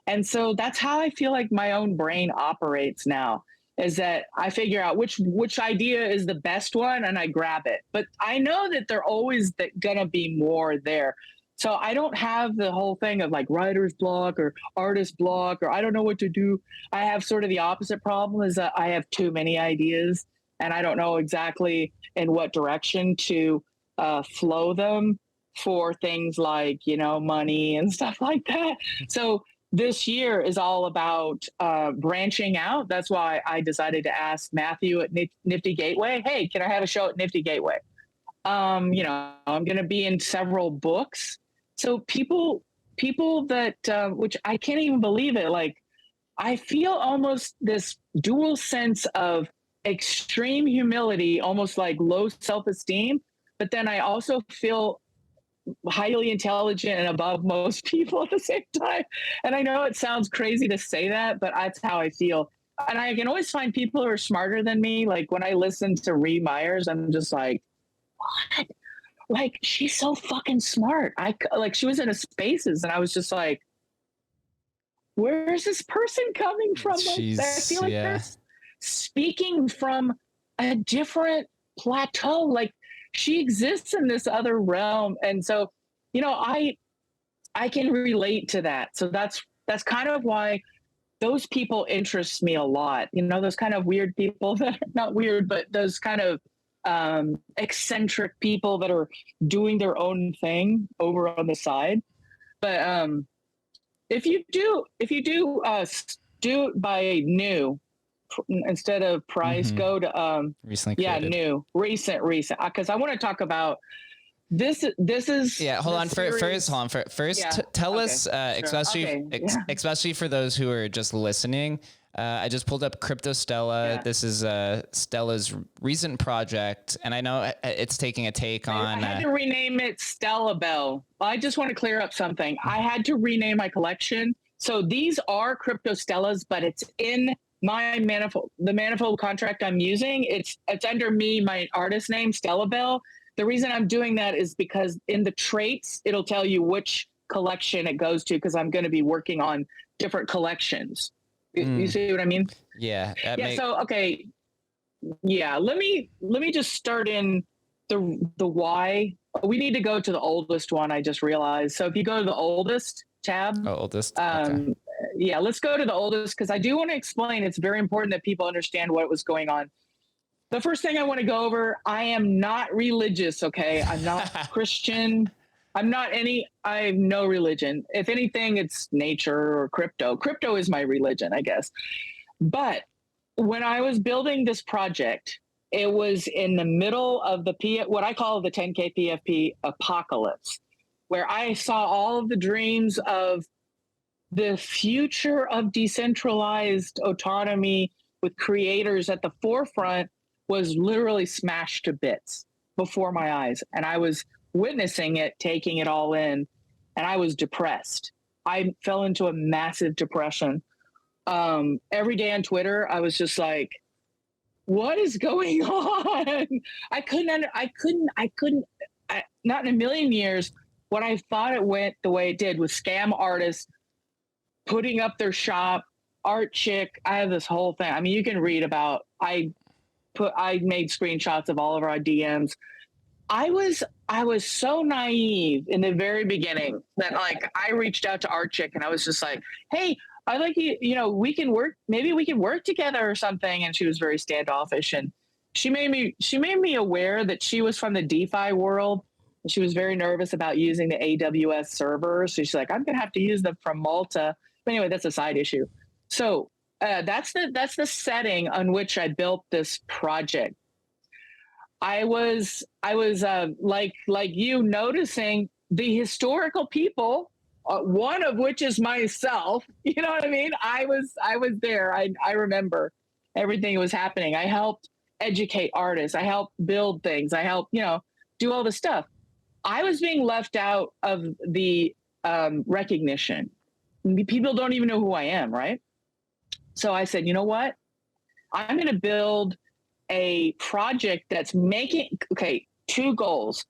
And so that's how I feel like my own brain operates now, is that I figure out which idea is the best one and I grab it. But I know that there always gonna be more there. So I don't have the whole thing of like writer's block or artist block, or I don't know what to do. I have sort of the opposite problem, is that I have too many ideas and I don't know exactly in what direction to flow them for things like, money and stuff like that. So this year is all about branching out. That's why I decided to ask Matthew at Nifty Gateway, hey, can I have a show at Nifty Gateway? I'm going to be in several books. So people that, which I can't even believe it, like I feel almost this dual sense of extreme humility, almost like low self-esteem, but then I also feel highly intelligent and above most people at the same time. And I know it sounds crazy to say that, but that's how I feel. and I can always find people who are smarter than me. Like when I listen to Ree Myers, I'm just like, what? Like she's so fucking smart. Like she was in a Spaces, and I was just like, where's this person coming from? Like, I feel like they're speaking from a different plateau. Like she exists in this other realm, and so I can relate to that. So that's kind of why those people interest me a lot. Those kind of weird people that are not weird, but those kind of eccentric people that are doing their own thing over on the side. But if you do do it by new instead of price, go to recently created. recent, because I want to talk about this is hold on first tell us especially for those who are just listening. I just pulled up CryptoStella. This is Stella's recent project, and I know it's taking a take on. I had to rename it Stellabelle. I just want to clear up something. I had to rename my collection. So these are CryptoStellas, but it's in my the manifold contract I'm using. It's under me, my artist name, Stellabelle. The reason I'm doing that is because in the traits, it'll tell you which collection it goes to, because I'm going to be working on different collections. You see what I mean? Yeah. So, okay. Yeah. Let me just start in the why. We need to go to the oldest one. I just realized. So if you go to the oldest tab. Oldest. Okay. Yeah, let's go to the oldest, because I do want to explain. It's very important that people understand what was going on. The first thing I want to go over, I am not religious, okay? I'm not Christian. I have no religion. If anything, it's nature or crypto. Crypto is my religion, I guess. But when I was building this project, it was in the middle of what I call the 10K PFP apocalypse, where I saw all of the dreams of the future of decentralized autonomy with creators at the forefront was literally smashed to bits before my eyes. And I was witnessing it, taking it all in, and I was depressed. I fell into a massive depression. Every day on Twitter, I was just like, what is going on? I couldn't, not in a million years, when I thought it went the way it did with scam artists putting up their shop, Art Chick. I have this whole thing. I mean, you can read about, I made screenshots of all of our DMs. I was so naive in the very beginning that like I reached out to Art Chick and I was just like, hey, I'd like we can work, maybe we can work together or something. And she was very standoffish, and she made me aware that she was from the DeFi world. She was very nervous about using the AWS servers. So she's like, I'm going to have to use them from Malta. But anyway, that's a side issue. So that's the setting on which I built this project. I was like you, noticing the historical people, one of which is myself. You know what I mean? I was there. I remember everything that was happening. I helped educate artists. I helped build things. I helped do all the stuff. I was being left out of the recognition. People don't even know who I am, right? So I said, you know what? I'm going to build a project that's two goals.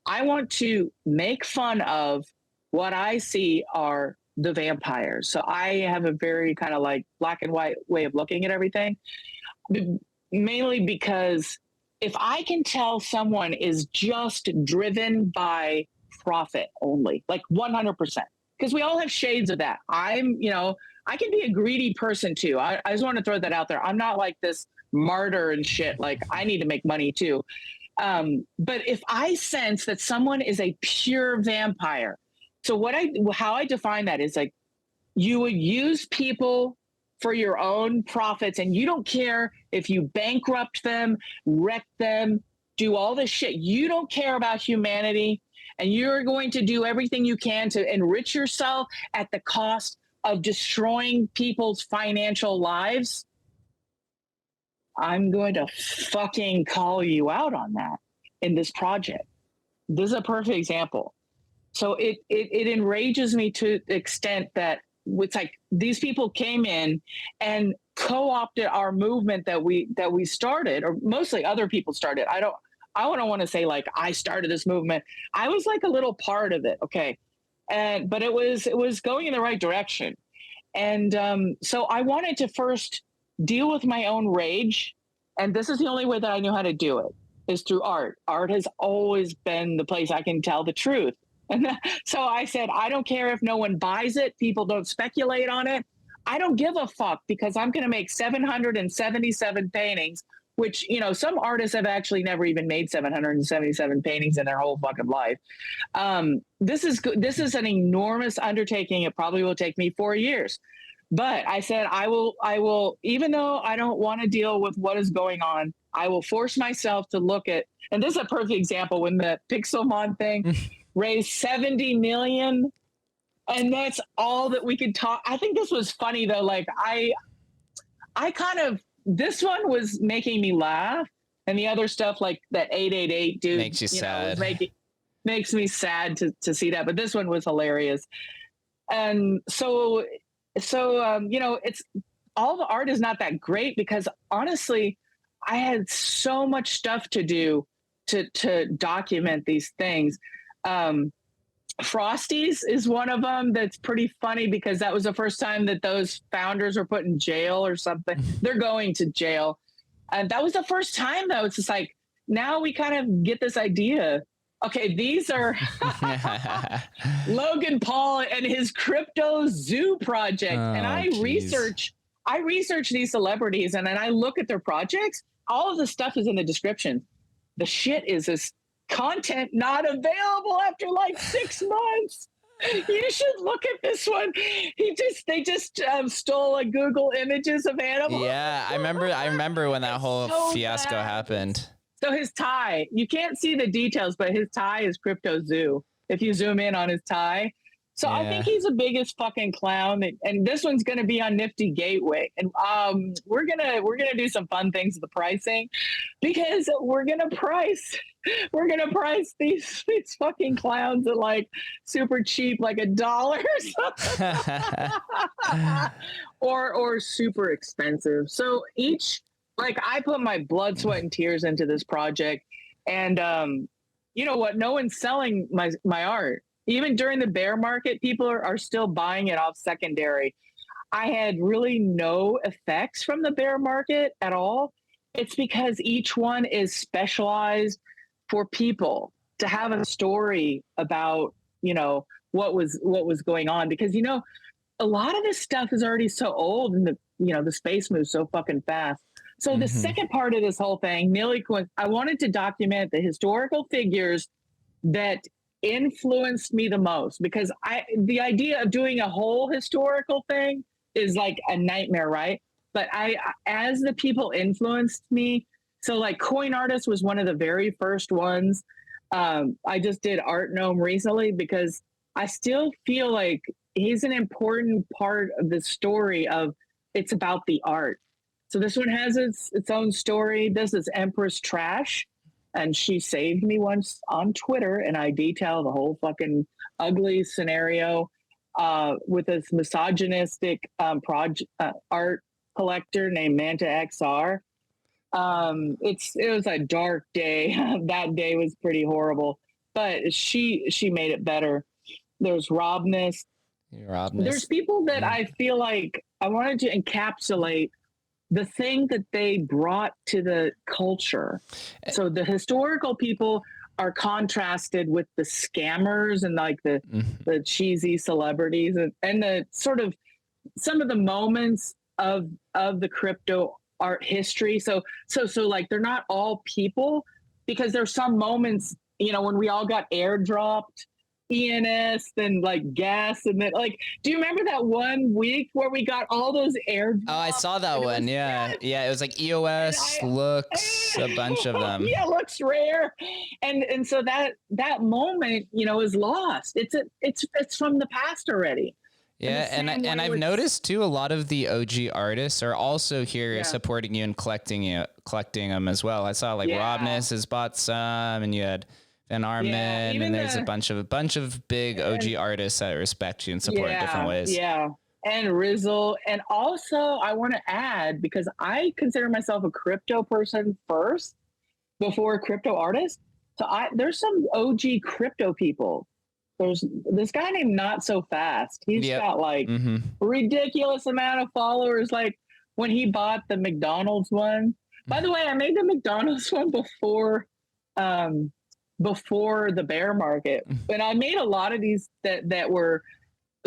I want to make fun of what I see are the vampires. So I have a very kind of like black and white way of looking at everything, mainly because if I can tell someone is just driven by profit only, like 100%, because we all have shades of that. I can be a greedy person too. I just want to throw that out there. I'm not like this martyr and shit. Like I need to make money too. But if I sense that someone is a pure vampire, so how I define that is like, you would use people for your own profits, and you don't care if you bankrupt them, wreck them, do all this shit. You don't care about humanity, and you're going to do everything you can to enrich yourself at the cost of destroying people's financial lives. I'm going to fucking call you out on that in this project. This is a perfect example. So it enrages me to the extent that it's like these people came in and co-opted our movement that we started, or mostly other people started. I don't want to say like I started this movement. I was like a little part of it. Okay. But it was going in the right direction. And so I wanted to first deal with my own rage. And this is the only way that I knew how to do it, is through art. Art has always been the place I can tell the truth. And so I said, I don't care if no one buys it. People don't speculate on it. I don't give a fuck, because I'm going to make 777 paintings, which, you know, some artists have actually never even made 777 paintings in their whole fucking life. This is an enormous undertaking. It probably will take me 4 years. But I said, I will, even though I don't want to deal with what is going on, I will force myself to look at, and this is a perfect example, when the Pixelmon thing raised 70 million. And that's all that we could talk. I think this was funny though. Like I kind of, this one was making me laugh, and the other stuff like that 888 dude makes you sad. Makes me sad to see that. But this one was hilarious. And so you know, it's all the art is not that great, because honestly, I had so much stuff to do to document these things. Frosties is one of them that's pretty funny, because that was the first time that those founders were put in jail or something. They're going to jail. And that was the first time, though. It's just like, now we kind of get this idea. Okay, these are Logan Paul and his crypto zoo project. And I research these celebrities, and then I look at their projects. All of the stuff is in the description. The shit is this content not available after like 6 months. You should look at this one. They just stole like Google images of animals. Yeah, I remember when that whole fiasco happened. So his tie, you can't see the details, but his tie is Crypto Zoo. If you zoom in on his tie. So yeah. I think he's the biggest fucking clown. And this one's going to be on Nifty Gateway. And we're going to do some fun things with the pricing, because we're going to price these fucking clowns at like super cheap, like $1 or super expensive. So each, like, I put my blood, sweat, and tears into this project. And you know what? No one's selling my art. Even during the bear market, people are still buying it off secondary. I had really no effects from the bear market at all. It's because each one is specialized for people to have a story about, you know, what was going on. Because, you know, a lot of this stuff is already so old, and the space moves so fucking fast. So the second part of this whole thing, I wanted to document the historical figures that influenced me the most, because the idea of doing a whole historical thing is like a nightmare, right? But as the people influenced me, so like Coin Artist was one of the very first ones. I just did Art Gnome recently, because I still feel like he's an important part of the story of, it's about the art. So this one has its own story. This is Empress Trash, and she saved me once on Twitter, and I detail the whole fucking ugly scenario with this misogynistic art collector named Manta XR. It was a dark day. That day was pretty horrible, but she made it better. There's Robness. There's people that I feel like I wanted to encapsulate the thing that they brought to the culture. So the historical people are contrasted with the scammers and like the cheesy celebrities, and the sort of some of the moments of the crypto art history. So like, they're not all people, because there's some moments, you know, when we all got airdropped ENS, then like gas, and then like, do you remember that one week where we got all those airdrops? Oh, I saw that one. Yeah. It was like EOS, Looks, a bunch of them. Yeah, Looks Rare, and so that moment, you know, is lost. It's from the past already. Yeah, and I've noticed too, a lot of the OG artists are also here supporting you and collecting them as well. I saw like Robness has bought some, and you had Van Arman, and there's a bunch of big OG artists that respect you and support in different ways. Yeah. and Rizzle. And also I want to add, because I consider myself a crypto person first before crypto artist. So there's some OG crypto people. There's this guy named Not So Fast. He's got like ridiculous amount of followers. Like when he bought the McDonald's one. By the way, I made the McDonald's one before the bear market. And I made a lot of these that were,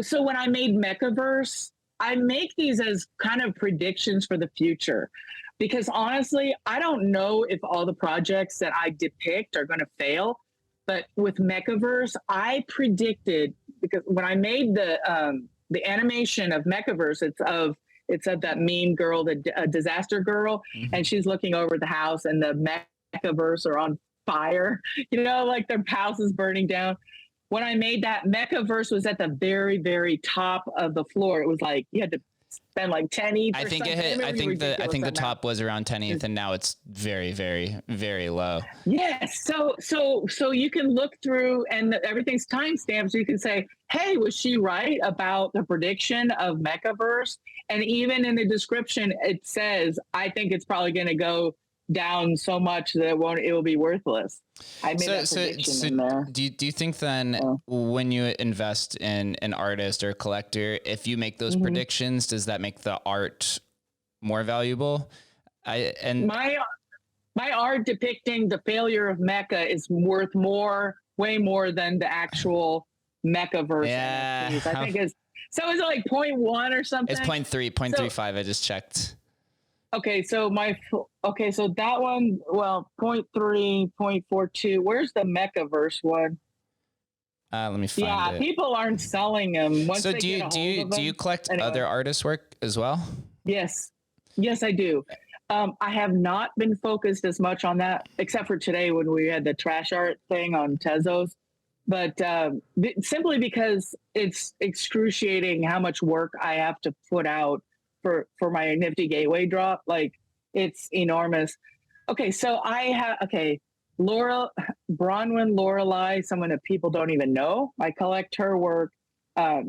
so when I made Mechaverse, I make these as kind of predictions for the future. Because honestly, I don't know if all the projects that I depict are going to fail. But with Mechaverse, I predicted, because when I made the animation of Mechaverse, it's of that meme girl, the disaster girl, and she's looking over the house, and the Mechaverse are on fire. You know, like their house is burning down. When I made that, Mechaverse was at the very, very top of the floor. It was like you had to spend like 10 ETH. I think it hit. I think the top was around 10 ETH, and now it's very, very, very low. Yes. So you can look through, and everything's timestamped. So you can say, "Hey, was she right about the prediction of Mechaverse?" And even in the description, it says, "I think it's probably going to go down so much that it will be worthless." I made that prediction in there. Do you think then when you invest in an artist or a collector, if you make those predictions, does that make the art more valuable? My art depicting the failure of Mecha is worth way more than the actual Mechaverse. Yeah. NFTs. I think is it like 0.1 or something? It's 0.3.35. I just checked. Okay, so that one, 0.3, 0.42. Where's the Mechaverse one? Let me find it. Yeah, people aren't selling them. So do you collect other artists' work as well? Yes, I do. I have not been focused as much on that, except for today when we had the trash art thing on Tezos. But simply because it's excruciating how much work I have to put out for my Nifty Gateway drop. Like, it's enormous. Okay, so I have, Bronwyn Lorelei, someone that people don't even know. I collect her work. I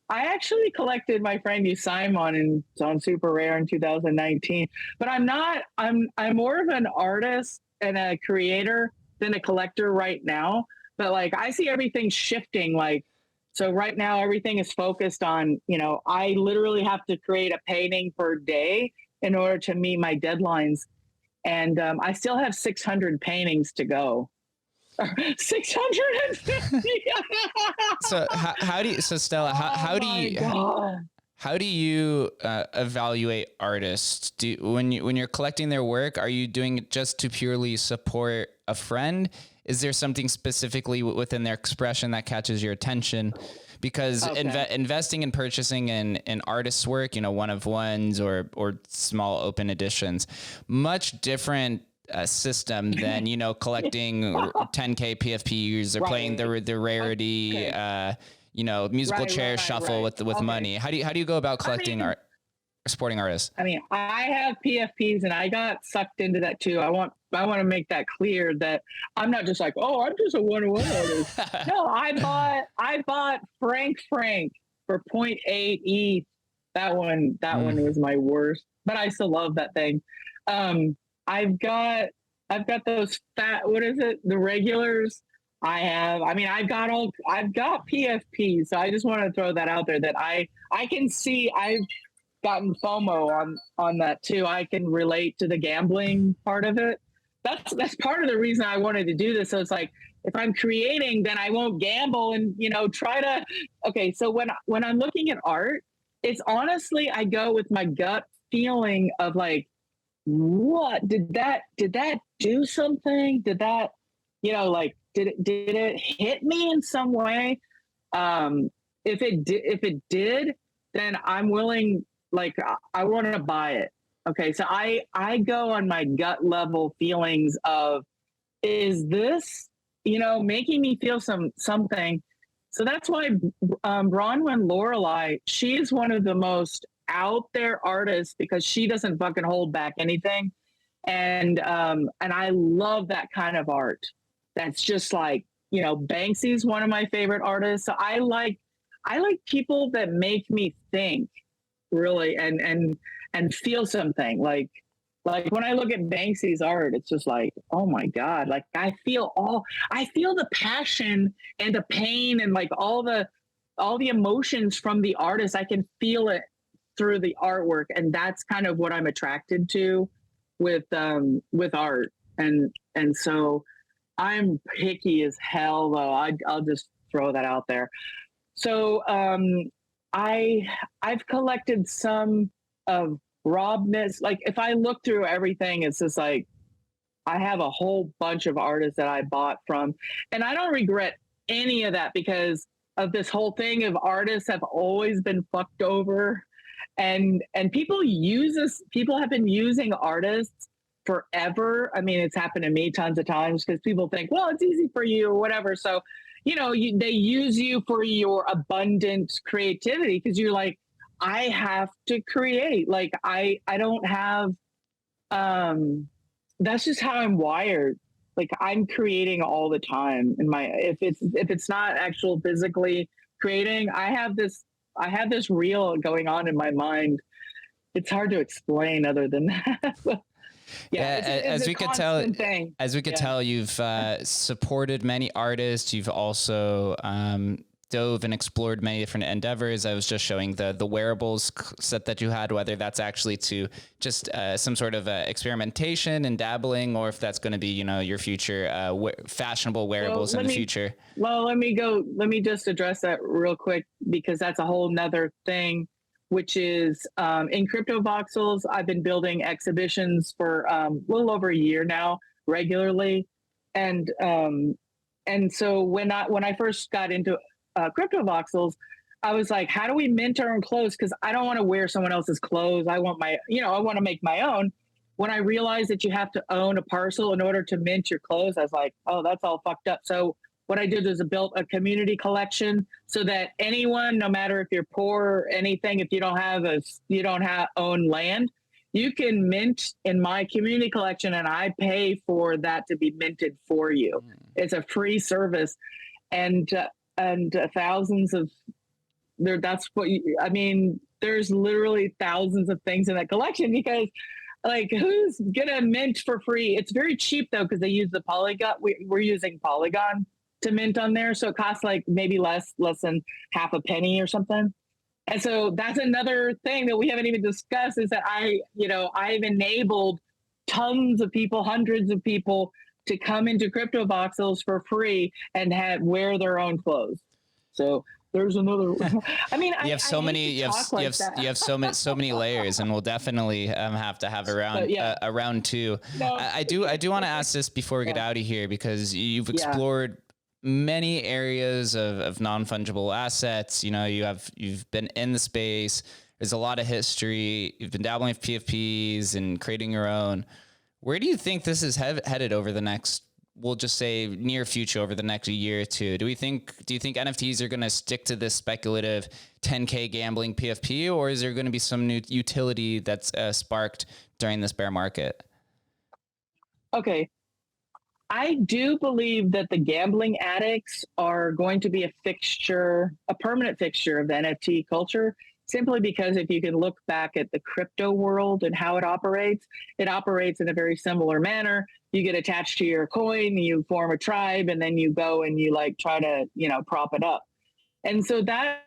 actually collected my friend Usaimon and it's on Super Rare in 2019. But I'm more of an artist and a creator than a collector right now. But like, I see everything shifting. Like, so right now everything is focused on, I literally have to create a painting per day in order to meet my deadlines. And I still have 600 paintings to go. 650. So Stella, how do you evaluate artists? When you're collecting their work, are you doing it just to purely support a friend? Is there something specifically within their expression that catches your attention? Because investing and purchasing in artists' work, one of ones or small open editions, much different system than collecting 10K PFPs or playing the rarity musical chair shuffle with money. How do you go about collecting art, supporting artists? I mean, I have PFPs and I got sucked into that too. I want to make that clear that I'm not just like, oh, I'm just a one-on-one artist. No, I bought Frank for 0.8 ETH. That one was my worst, but I still love that thing. I've got those fat, what is it? The regulars. I've got PFPs. So I just want to throw that out there that I can see I've gotten FOMO on that too. I can relate to the gambling part of it. That's part of the reason I wanted to do this. So it's like, if I'm creating, then I won't gamble and, try to, okay. So when I'm looking at art, it's honestly, I go with my gut feeling of like, what did that do something? Did that, did it hit me in some way? If it did, then I'm willing, like, I want to buy it. Okay. So I go on my gut level feelings of, is this, making me feel something. So that's why Bronwyn Lorelei, she is one of the most out there artists because she doesn't fucking hold back anything. And I love that kind of art. That's just like, Banksy's one of my favorite artists. So I like I like people that make me think really and feel something like when I look at Banksy's art, it's just like, oh my God, like I feel the passion and the pain and like all the emotions from the artist. I can feel it through the artwork. And that's kind of what I'm attracted to with art. And so I'm picky as hell though. I'll just throw that out there. So I've collected some of Robness. Like if I look through everything, it's just like I have a whole bunch of artists that I bought from, and I don't regret any of that because of this whole thing of artists have always been fucked over, and people have been using artists forever. I mean, it's happened to me tons of times because people think, well, it's easy for you or whatever. So, they use you for your abundant creativity because you're like, I have to create. Like I don't have, that's just how I'm wired. Like I'm creating all the time if it's not actual physically creating, I have this reel going on in my mind. It's hard to explain other than that. As we could tell, you've supported many artists. You've also dove and explored many different endeavors. I was just showing the wearables set that you had, whether that's actually to just some sort of experimentation and dabbling, or if that's going to be, your future fashionable wearables in the future. Well, let me just address that real quick because that's a whole nother thing, which is in CryptoVoxels, I've been building exhibitions for a little over a year now regularly. And so when I first got into CryptoVoxels, I was like, how do we mint our own clothes? Because I don't want to wear someone else's clothes. I want I want to make my own. When I realized that you have to own a parcel in order to mint your clothes, I was like, oh, that's all fucked up. So what I did is I built a community collection so that anyone, no matter if you're poor or anything, if you don't have own land, you can mint in my community collection and I pay for that to be minted for you. It's a free service. And thousands of there. That's what I mean. There's literally thousands of things in that collection because, like, who's gonna mint for free? It's very cheap though because they use the Polygon. We're using Polygon to mint on there, so it costs like maybe less than half a penny or something. And so that's another thing that we haven't even discussed is that I've enabled tons of people, hundreds of people to come into CryptoVoxels for free and wear their own clothes. So there's another. I mean, you have so many layers, and we'll definitely have to have a round two. No. I do want to ask this before we get out of here because you've explored many areas of non-fungible assets. You've been in the space. There's a lot of history. You've been dabbling with PFPs and creating your own. Where do you think this is headed over the next, we'll just say near future, over the next year or two? Do you think NFTs are going to stick to this speculative 10K gambling PFP, or is there going to be some new utility that's sparked during this bear market? Okay. I do believe that the gambling addicts are going to be a permanent fixture of the NFT culture. Simply because if you can look back at the crypto world and how it operates in a very similar manner. You get attached to your coin, you form a tribe, and then you go and you like try to, prop it up. And so that,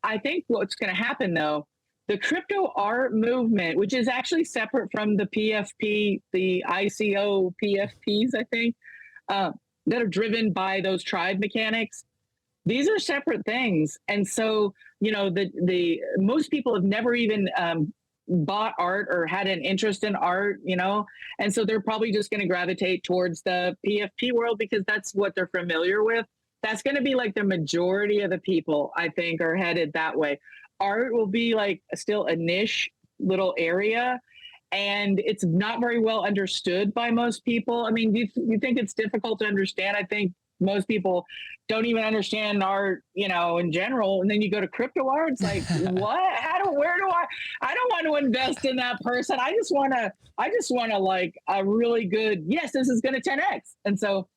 I think what's going to happen though, the crypto art movement, which is actually separate from the PFP, the ICO PFPs, I think, that are driven by those tribe mechanics. These are separate things. And so, the most people have never even bought art or had an interest in art, and so they're probably just going to gravitate towards the PFP world because that's what they're familiar with. That's going to be like the majority of the people, I think, are headed that way. Art will be like still a niche little area, and it's not very well understood by most people. I mean, you think it's difficult to understand? I think most people don't even understand art, in general. And then you go to crypto art, it's like, what? I don't want to invest in that person. I just want to like a really good, yes, this is going to 10X. And so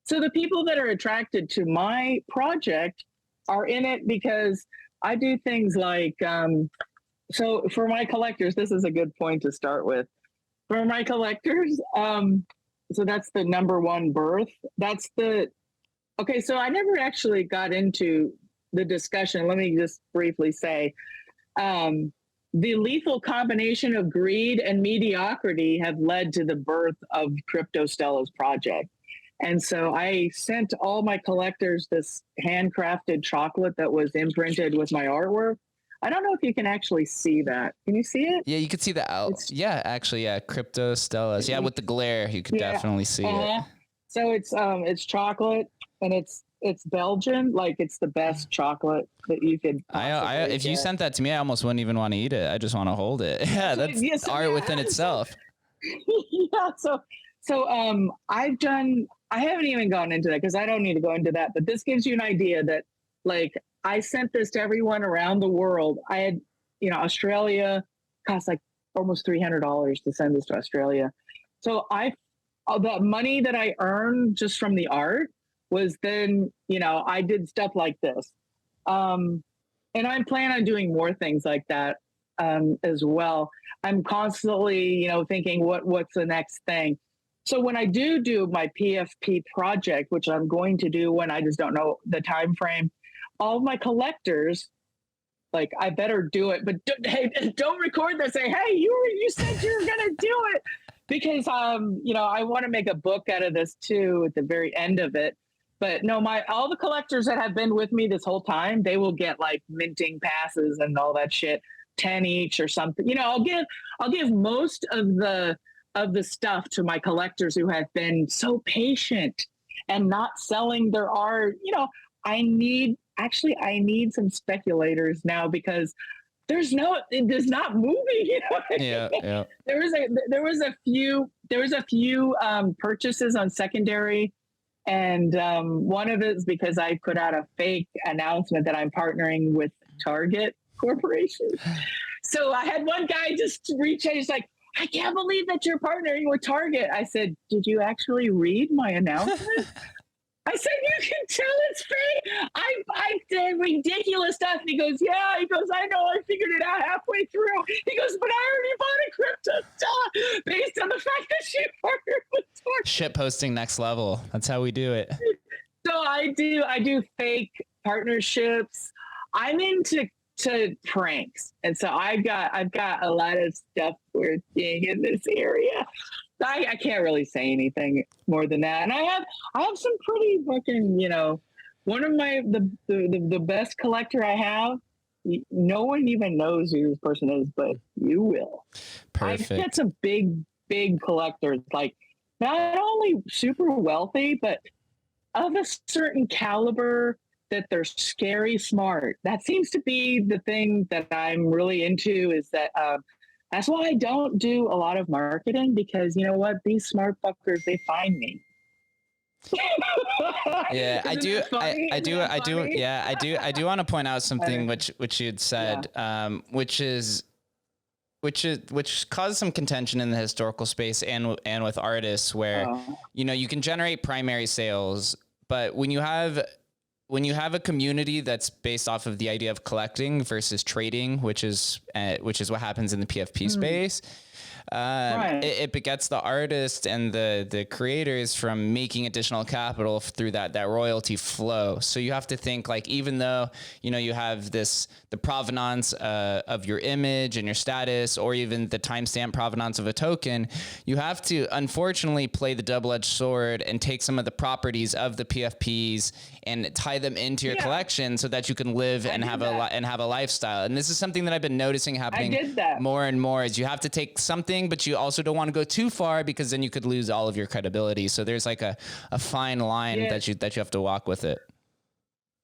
the people that are attracted to my project are in it because I do things like, so for my collectors, this is a good point to start with. For my collectors, so that's the number one birth. Okay, so I never actually got into the discussion. Let me just briefly say, the lethal combination of greed and mediocrity have led to the birth of CryptoStellas project. And so I sent all my collectors this handcrafted chocolate that was imprinted with my artwork. I don't know if you can actually see that. Can you see it? Yeah, you could see the out. Yeah, actually, yeah, CryptoStellas. Yeah, with the glare, you could definitely see it. So it's chocolate, and it's Belgian. Like, it's the best chocolate that you could. If you sent that to me, I almost wouldn't even want to eat it. I just want to hold it. Yeah, that's art within itself. Yeah. So I haven't even gone into that because I don't need to go into that. But this gives you an idea that, like, I sent this to everyone around the world. I had, Australia cost like almost $300 to send this to Australia. So the money that I earned just from the art was then, I did stuff like this. And I plan on doing more things like that as well. I'm constantly, thinking what's the next thing. So when I do my PFP project, which I'm going to do when I just don't know the time frame, all my collectors, like, I better do it, but don't record this. Say, hey, you said you were gonna do it, because I want to make a book out of this too at the very end of it. But no, all the collectors that have been with me this whole time, they will get like minting passes and all that shit, 10 each or something. I'll give most of the stuff to my collectors who have been so patient and not selling their art. I need some speculators now, because there's not moving. Yeah. There was a few purchases on secondary, and one of it is because I put out a fake announcement that I'm partnering with Target Corporation. So I had one guy just reach out. He's like, I can't believe that you're partnering with Target. I said, did you actually read my announcement? I said, you can tell it's fake. I did ridiculous stuff. And he goes, yeah. He goes, I know. I figured it out halfway through. He goes, but I already bought a CryptoStellas based on the fact that she partnered with Target. Shit posting next level. That's how we do it. So I do fake partnerships. I'm into pranks, and so I've got a lot of stuff we're seeing in this area. I can't really say anything more than that. And I have some pretty fucking, one of the best collector I have. No one even knows who this person is, but you will. Perfect. I've got some big collectors, like not only super wealthy, but of a certain caliber, that they're scary smart. That seems to be the thing that I'm really into, is that that's why I don't do a lot of marketing, because you know what? These smart fuckers, they find me. Yeah, I do want to point out something which you had said, which caused some contention in the historical space and with artists, where you can generate primary sales, but when you have a community that's based off of the idea of collecting versus trading, which is what happens in the PFP space, it begets the artist and the creators from making additional capital through that royalty flow. So you have to think, like, even though you have the provenance of your image and your status, or even the timestamp provenance of a token, you have to unfortunately play the double-edged sword and take some of the properties of the PFPs and tie them into your collection so that you can live and have a lifestyle. And this is something that I've been noticing happening more and more, is you have to take something, but you also don't want to go too far, because then you could lose all of your credibility. So there's like a fine line that you have to walk with it.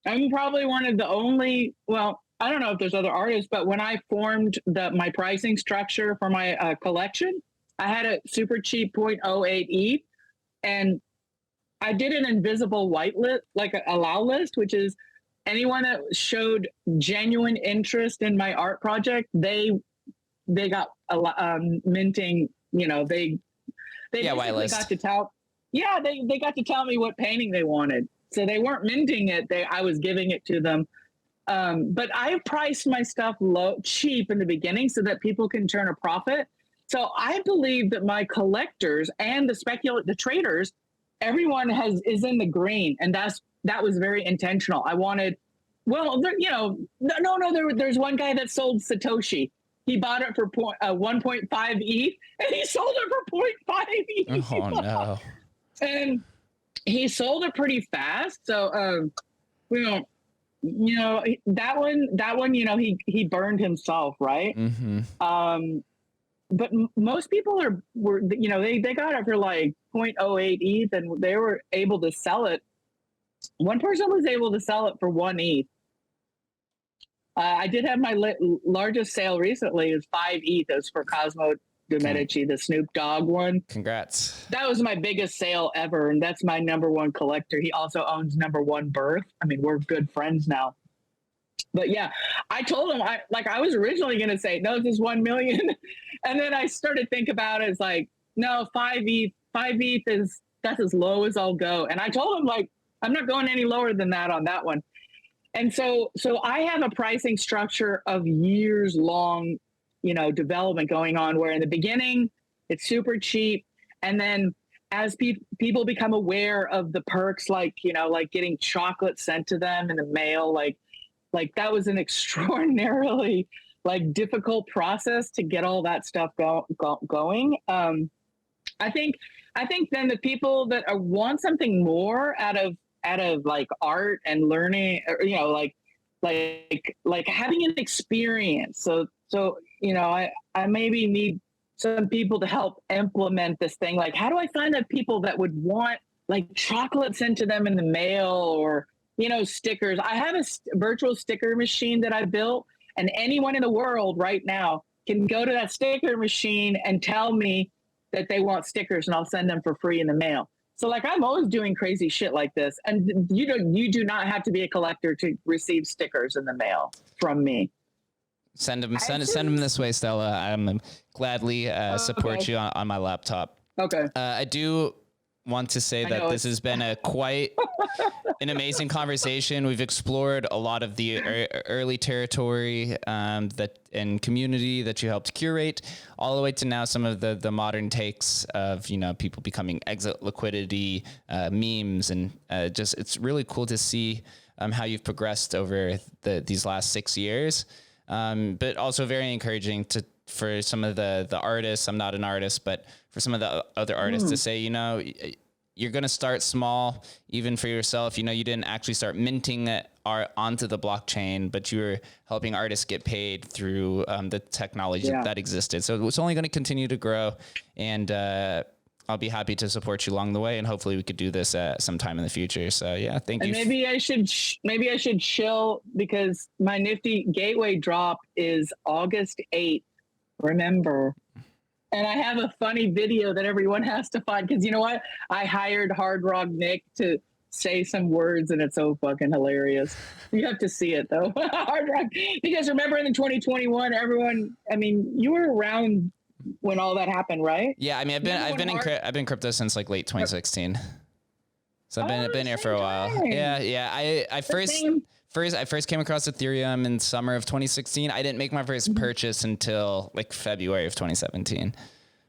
I'm probably one of the only, well, I don't know if there's other artists, but when I formed my pricing structure for my collection, I had a super cheap 0.08 ETH, and I did an invisible whitelist, like a allow list, which is anyone that showed genuine interest in my art project, they got minting. They whitelist. They got to tell me what painting they wanted. So they weren't minting it. I was giving it to them But I priced my stuff cheap in the beginning so that people can turn a profit. So I believe that my collectors and the traders, everyone is in the green, and that was very intentional. I wanted, well, there's one guy that sold Satoshi. He bought it for 1.5 ETH, and he sold it for 0.5 ETH. Oh no! And he sold it pretty fast. So, that one, he burned himself, right? Mm-hmm. But most people were they got it for like 0.08 ETH, and they were able to sell it. One person was able to sell it for 1 ETH. I did have my largest sale recently. It was 5 ETH. It was for Cosmo de Medici, the Snoop Dogg one. Congrats. That was my biggest sale ever, and that's my #1 collector. He also owns #1 Birth. I mean, we're good friends now. But yeah, I told him, I was originally going to say, no, this is 1 million. And then I started to think about it. It's like, no, 5 ETH that's as low as I'll go. And I told him, like, I'm not going any lower than that on that one. And so I have a pricing structure of years long, development going on, where in the beginning it's super cheap. And then as people become aware of the perks, like getting chocolate sent to them in the mail, like that was an extraordinarily difficult process to get all that stuff going. I think then the people that want something more out of like art and learning, or, like having an experience. So I maybe need some people to help implement this thing. Like, how do I find the people that would want like chocolate sent to them in the mail, or stickers? I have a virtual sticker machine that I built, and anyone in the world right now can go to that sticker machine and tell me that they want stickers, and I'll send them for free in the mail. So I'm always doing crazy shit like this. And you do not have to be a collector to receive stickers in the mail from me. Send them this way, Stella. I'm gladly support you on my laptop. Okay. I do want to say that this has been quite an amazing conversation. We've explored a lot of the early territory that and community that you helped curate, all the way to now some of the modern takes of people becoming exit liquidity, memes, and just it's really cool to see how you've progressed over these last 6 years. But also very encouraging for some of the artists. I'm not an artist, but for some of the other artists to say, you're going to start small, even for yourself. You didn't actually start minting art onto the blockchain, but you were helping artists get paid through the technology that existed. So it's only going to continue to grow, and I'll be happy to support you along the way, and hopefully we could do this sometime in the future. So yeah, thank you. Maybe I should chill, because my Nifty Gateway drop is August 8th. Remember. And I have a funny video that everyone has to find, because you know what? I hired Hard Rock Nick to say some words, and it's so fucking hilarious. You have to see it though. Hard Rock, because remember in 2021, you were around when all that happened, right? Yeah, I've been crypto since late 2016. So I've been here for a while. Yeah. I first came across Ethereum in summer of 2016. I didn't make my first purchase until February of 2017.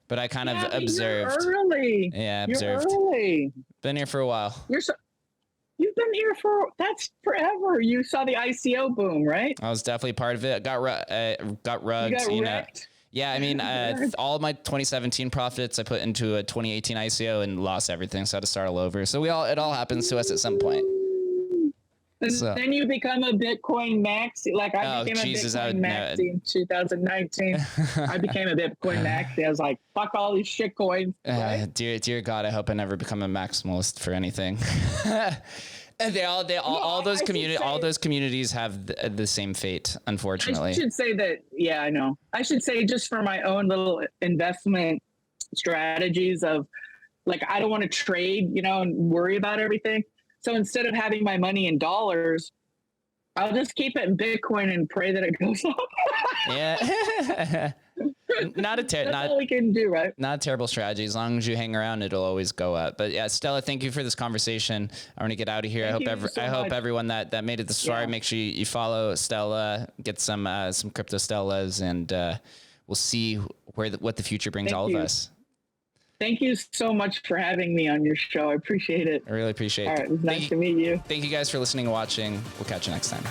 But I kind of observed. You're early. Yeah, observed. You're early. Been here for a while. You've been here that's forever. You saw the ICO boom, right? I was definitely part of it. Got rugged. You got wrecked. Yeah, all of my 2017 profits I put into a 2018 ICO and lost everything, so I had to start all over. So it all happens to us at some point. And then you become a Bitcoin maxi. I became a Bitcoin maxi in 2019. I became a Bitcoin maxi. I was like, fuck all these shit coins. Right? Dear God, I hope I never become a maximalist for anything. And all those communities have the same fate, unfortunately. I should say that. Yeah, I know. I should say, just for my own little investment strategies of I don't want to trade, and worry about everything. So instead of having my money in dollars, I'll just keep it in Bitcoin and pray that it goes up. Yeah. That's all we can do, right? Not a terrible strategy. As long as you hang around, it'll always go up. But yeah, Stella, thank you for this conversation. I want to get out of here. I hope everyone that made it this far, make sure you follow Stella, get some CryptoStellas, and we'll see what the future brings all of us. Thank you so much for having me on your show. I appreciate it. I really appreciate it. All right, it was nice to meet you. Thank you guys for listening and watching. We'll catch you next time.